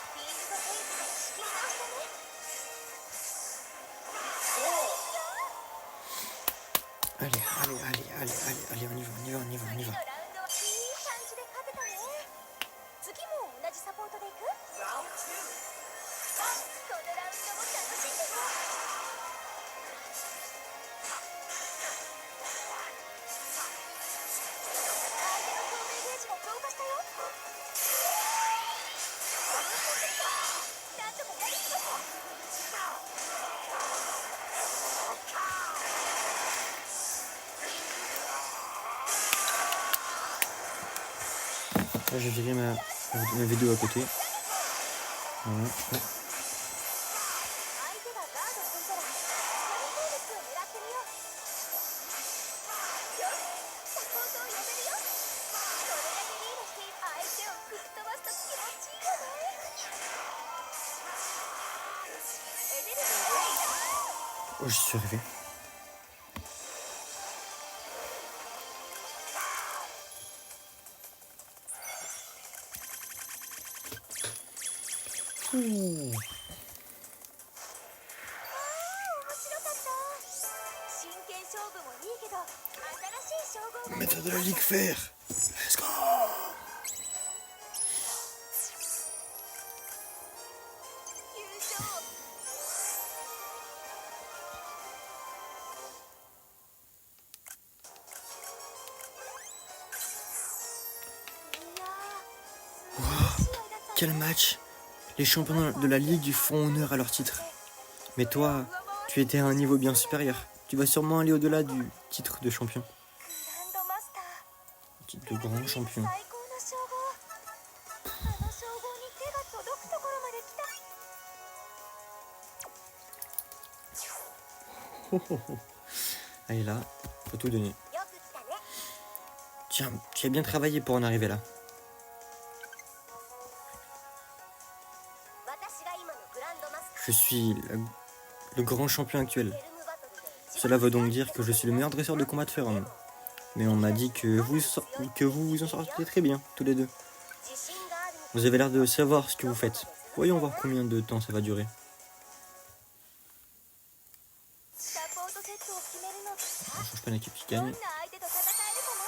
フィールドフェイスから仕切り直したね。Allez, allez, allez, allez, allez, allez, on y va, on y va, on y va, on y 次の va. ラウンドはいい感じで勝てたね。次も同じサポートでいく？このラウンドも楽しんでいこう。相手の共鳴ゲージが増加したよ。なんとかやり過ごす。Là, j'ai viré ma vidéo à côté. Voilà. 相手がガードしていたら闇攻撃を狙ってみよう。よし、サポートを呼べるよ。これだけリードして相手を吹っ飛ばすと気持ちいいよね。エネルギーを入れた。 Oh, j'y suis arrivé. Ouh. 面白かった真剣勝負もいいけど新しい称号が Maître de la Ligue Fer. Let's go. 優勝 Quel match! Les champions de la Ligue font honneur à leur titre. Mais toi, tu étais à un niveau bien supérieur. Tu vas sûrement aller au-delà du titre de champion. グランドマスター Titre de grand champion. 最高の称号あの称号に手が届くところまで来た Allez là, faut tout donner. よく来たね Tiens, tu as bien travaillé pour en arriver là. 私が今のグランドマスター Je suis le grand champion actuel. フェルムバトルで一番 Cela veut donc dire que je suis le meilleur dresseur de combat de Ferrum. Mais on m'a dit que vous vous en sortez très bien, tous les deux. 自信があるの Vous avez l'air de savoir ce que vous faites. Voyons voir combien de temps ça va durer. サポートセットを決めるのってさ On change pas d'équipe qui どん gagne. な相手と戦えるかな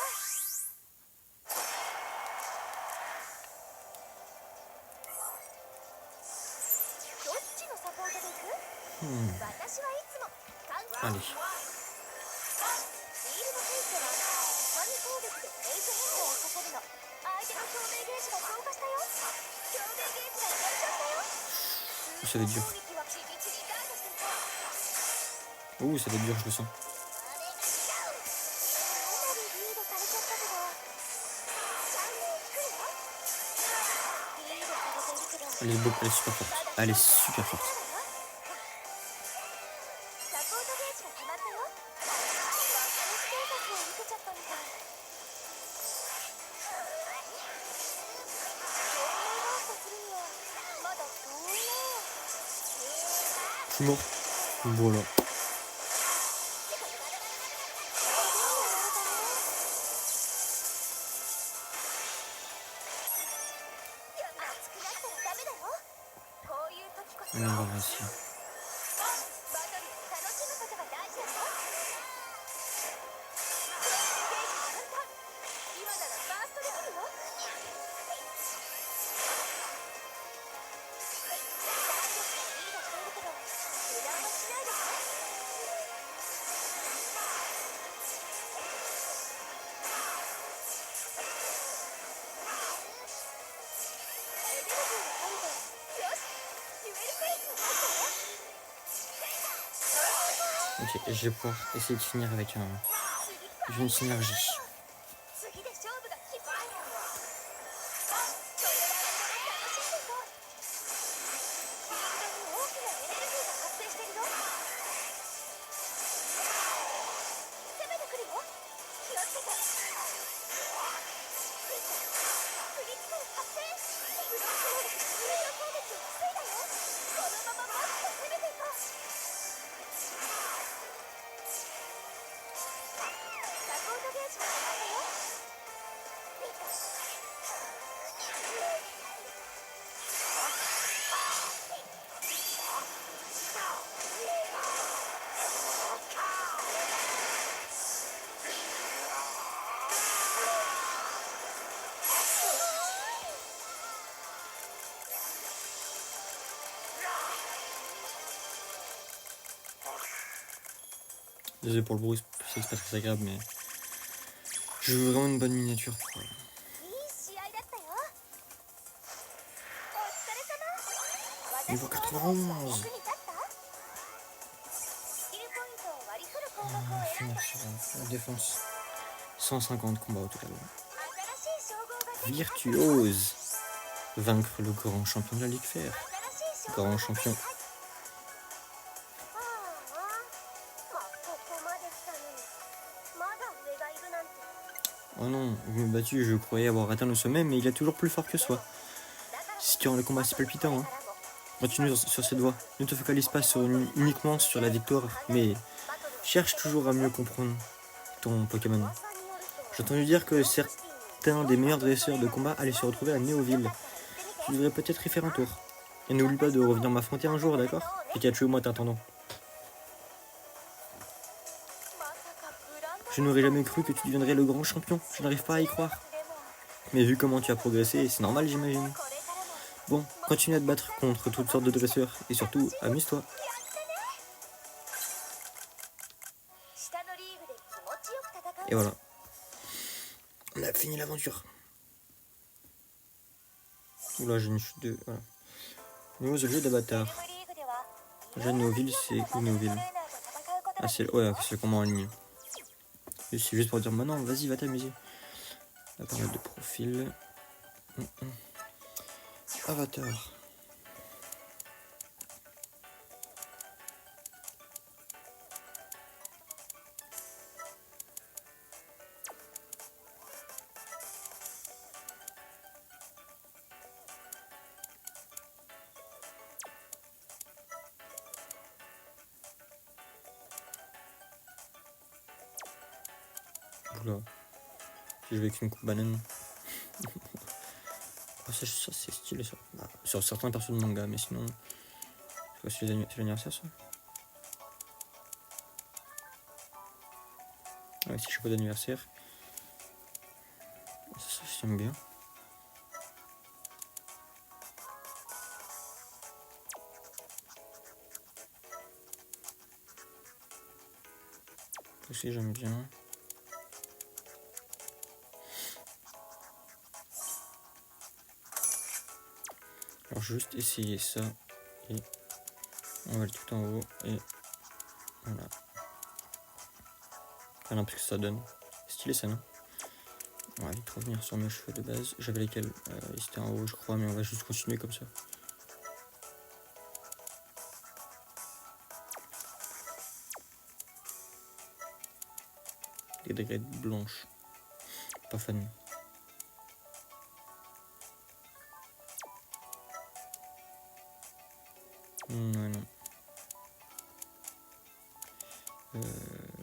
どっちのサポートでいく Hmm. 私はいつもカウンター Allez. フィールドフェイスでは神攻撃でフェイス変更をさせるの相手の共鳴ゲージが増加したよ共鳴ゲージが減少したよ Ça va être dur. 攻撃は地道にガードしていた Ouh, ça va être dur, je le sens. かなりリードされちゃったけどチャンネル来るよリードされているけど Elle est super forte. Elle est super forte. サポートゲージが溜まったよ別れステータスを受けちゃったみたい共鳴ガードするにはまだ遠いな Je suis mort. Voilà. 熱くなったらダメだよこういう時こそ On va réussir. バトルを楽しむことが大事だよ今ならバーストできるよダイレクトにリードしているけど油断はしないでねエネルギーがあるとよしデュエルフェイスに入ってね Ok, je vais pouvoir essayer de finir avec une synergie. 次で勝負が決まるトレラーで楽しんでいこうフィールドに大きなエネルギーが発生してるよ攻めてくるよ気をつけてクリティカル発生ブロック能力でフィールド攻撃を防いだよこのままもっと攻めていこうサポートゲージが溜まったよ Désolé pour le bruit, c'est pas très agréable, mais je veux vraiment une bonne miniature. いい試合だったよお疲れ様 Niveau 91. 役に立ったスキルポイントを割り振る項目を選んだ Finir sur la défense. 150 combats au total. 新しい称号ができた Virtuose. Vaincre le grand champion de la Ligue Fer. 新しい称号 Grand champion. ああまあここまで来たのにまだ上がいるなんて Oh non, vous m'avez battu, je croyais avoir atteint le sommet, mais il est toujours plus fort que soi. だから C'est ce qui rend le combat si palpitant, hein. からも Continue sur cette voie. Ne te focalise pas uniquement sur la victoire, mais バトルを cherche toujours à mieux comprendre ton Pokémon. 噂によると J'ai entendu dire que certains des meilleurs dresseurs de combat allaient se retrouver à Néoville. Tu devrais peut-être y faire un tour. Et n'oublie pas de revenir m'affronter un jour, d'accord? Pikachu, moi t'attendant. Je n'aurais jamais cru que tu deviendrais le grand champion. Je n'arrive pas à y croire. Mais vu comment tu as progressé, c'est normal, j'imagine. Bon, continue à te battre contre toutes sortes de dresseurs. Et surtout, amuse-toi. Et voilà. On a fini l'aventure. Oula, j'ai une chute de... Voilà. Nouveaux objets d'avatar. Déjà, Néoville, c'est où Néoville? Ah, c'est... Ouais, c'est le combat en ligne. C'est juste pour dire, bah non, vas-y, va t'amuser. La période de profil. Avatar. Oula. Si je vais avec une coupe banane. Oh, ça c'est stylé ça. Bah, sur certains persos de manga, mais sinon. C'est l'anniversaire ça? Ouais, c'est chapeau d'anniversaire. Ça j'aime bien. Aussi j'aime bien. Alors juste essayer ça et on va aller tout en haut et voilà. Voilà un peu ce que ça donne. Stylé ça non? On va vite revenir sur mes cheveux de base. J'avais lesquels? Ils étaient en haut je crois, mais on va juste continuer comme ça. Des degrés blanches. Pas fan. Ouais non.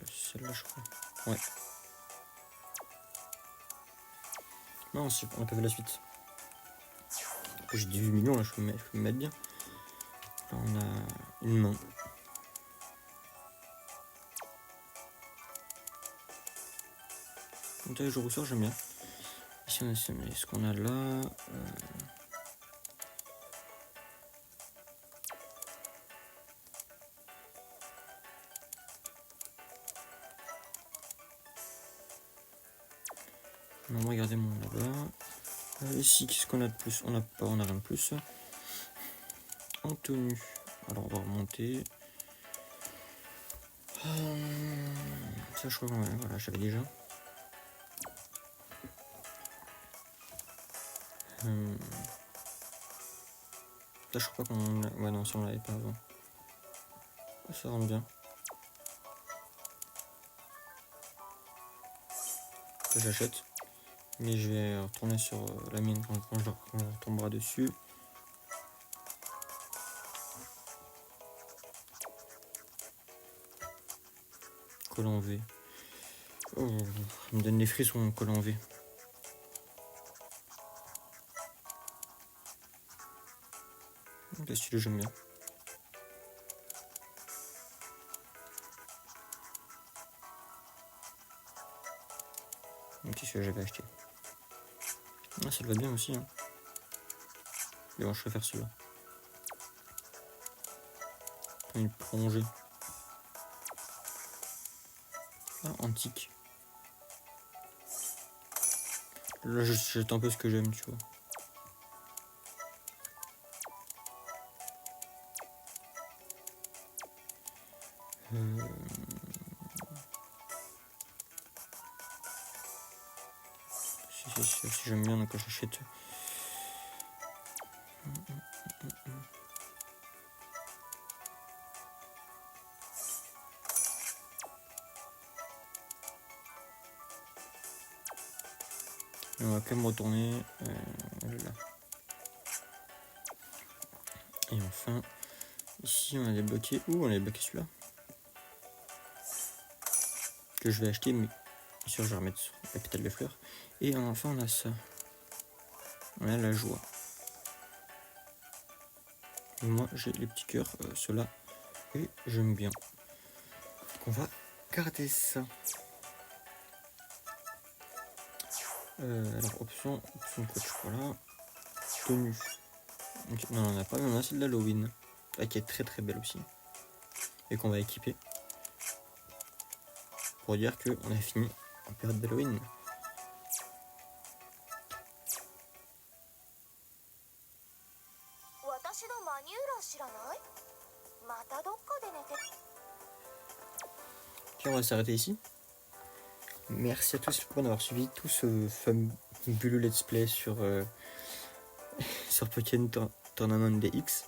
Celle-là je crois. Ouais. Non, on n'a pas vu la suite. J'ai 18 millions là, je peux me mettre bien. Là on a une main. Montage de rousseur j'aime bien. Ici on a ce qu'on a là. On va regarder mon là-bas. Ici, qu'est-ce qu'on a de plus? On n'a rien de plus. En tenue. Alors on va remonter. Ça je crois que voilà, j'avais déjà. Ça je crois qu'on... Ouais non, ça on l'avait pas avant. Ça rentre bien. Ça j'achète. Mais je vais retourner sur la mine quand je retombera dessus. Collant V. Oh, ça me donne des frissons collant V. Le stylo j'aime bien. Qu'est-ce que j'avais acheté? Ah, ça le va bien aussi. Hein. Mais bon, je préfère celui-là. Une plongée. Ah, antique. Là, j'attends un peu ce que j'aime, tu vois. Si j'aime bien, donc j'achète. On va quand même retourner là. Et enfin, ici on a débloqué. On a débloqué celui-là. Que je vais acheter, mais bien sûr je vais remettre sur la pétale de fleurs. Et enfin on a ça. On a la joie. Moi j'ai les petits cœurs, ceux-là, et j'aime bien. Donc on va garder ça. Alors option coach, voilà. Tenue. Okay, non, on n'en a pas, mais on a celle d'Halloween, qui est très très belle aussi. Et qu'on va équiper. Pour dire qu'on a fini en période d'Halloween. 私のマニューラ知らないまたどっかで寝て Ok, on va s'arrêter ici. Merci à tous d'avoir suivi tout ce fabuleux let's play sur, sur Pokémon Tournament DX.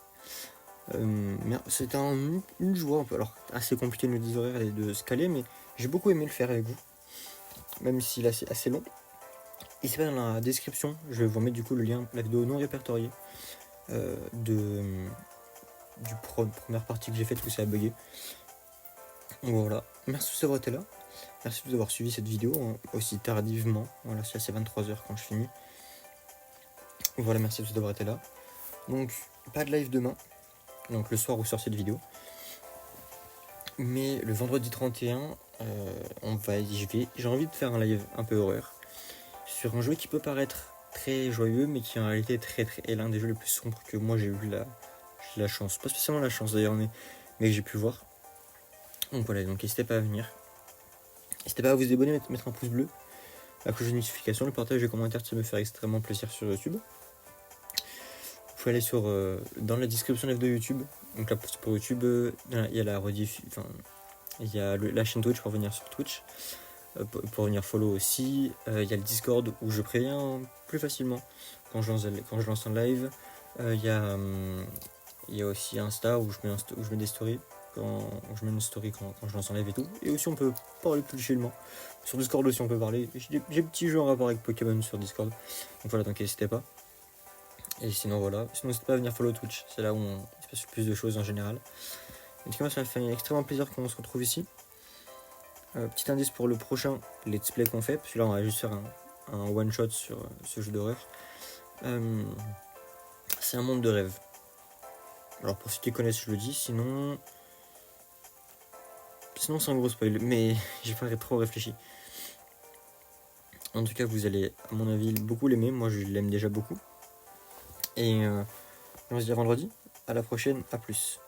C'était une joie, alors assez compliqué de nos horaires et de se caler, mais j'ai beaucoup aimé le faire avec vous, même s'il est assez long. N'hésitez pas dans la description, je vais vous mettre du coup le lien, la vidéo non répertoriée du première partie que j'ai faite où ça a bugué. Voilà, merci de tous d'avoir été là, merci de tous d'avoir suivi cette vidéo aussi tardivement. Voilà, c'est 23h quand je finis. Voilà, merci de tous d'avoir été là. Donc, pas de live demain, donc le soir où sort cette vidéo. Mais le vendredi 31, j'ai envie de faire un live un peu horreur sur un jeu qui peut paraître très joyeux, mais qui en réalité est l'un des jeux les plus sombres que moi j'ai eu la chance, pas spécialement la chance d'ailleurs, mais que j'ai pu voir. Donc voilà, donc n'hésitez pas à venir. N'hésitez pas à vous abonner, mettre un pouce bleu, la cloche de notification, le partage et les commentaires, ça me fait extrêmement plaisir sur YouTube. Vous pouvez aller dans la description de la vidéo YouTube. Donc là pour YouTube, il y a la rediff, enfin il y a la chaîne Twitch pour venir sur Twitch, pour venir follow aussi. Il y a le Discord où je préviens plus facilement quand je lance un live. Il y a aussi Insta où je mets des stories quand je mets une story quand je lance un live et tout. Et aussi on peut parler plus facilement. Sur Discord aussi on peut parler. J'ai des petits jeux en rapport avec Pokémon sur Discord. Donc voilà, donc n'hésitez pas. Et sinon voilà, sinon n'hésitez pas à venir follow Twitch, c'est là où il se passe le plus de choses en général. En tout cas moi ça m'a fait extrêmement plaisir qu'on se retrouve ici. Petit indice pour le prochain let's play qu'on fait, parce que là on va juste faire un one shot sur ce jeu d'horreur. C'est un monde de rêve. Alors pour ceux qui connaissent je le dis, sinon c'est un gros spoil, mais j'ai pas trop réfléchi. En tout cas vous allez à mon avis beaucoup l'aimer, moi je l'aime déjà beaucoup. Et on se dit à vendredi, à la prochaine, à plus.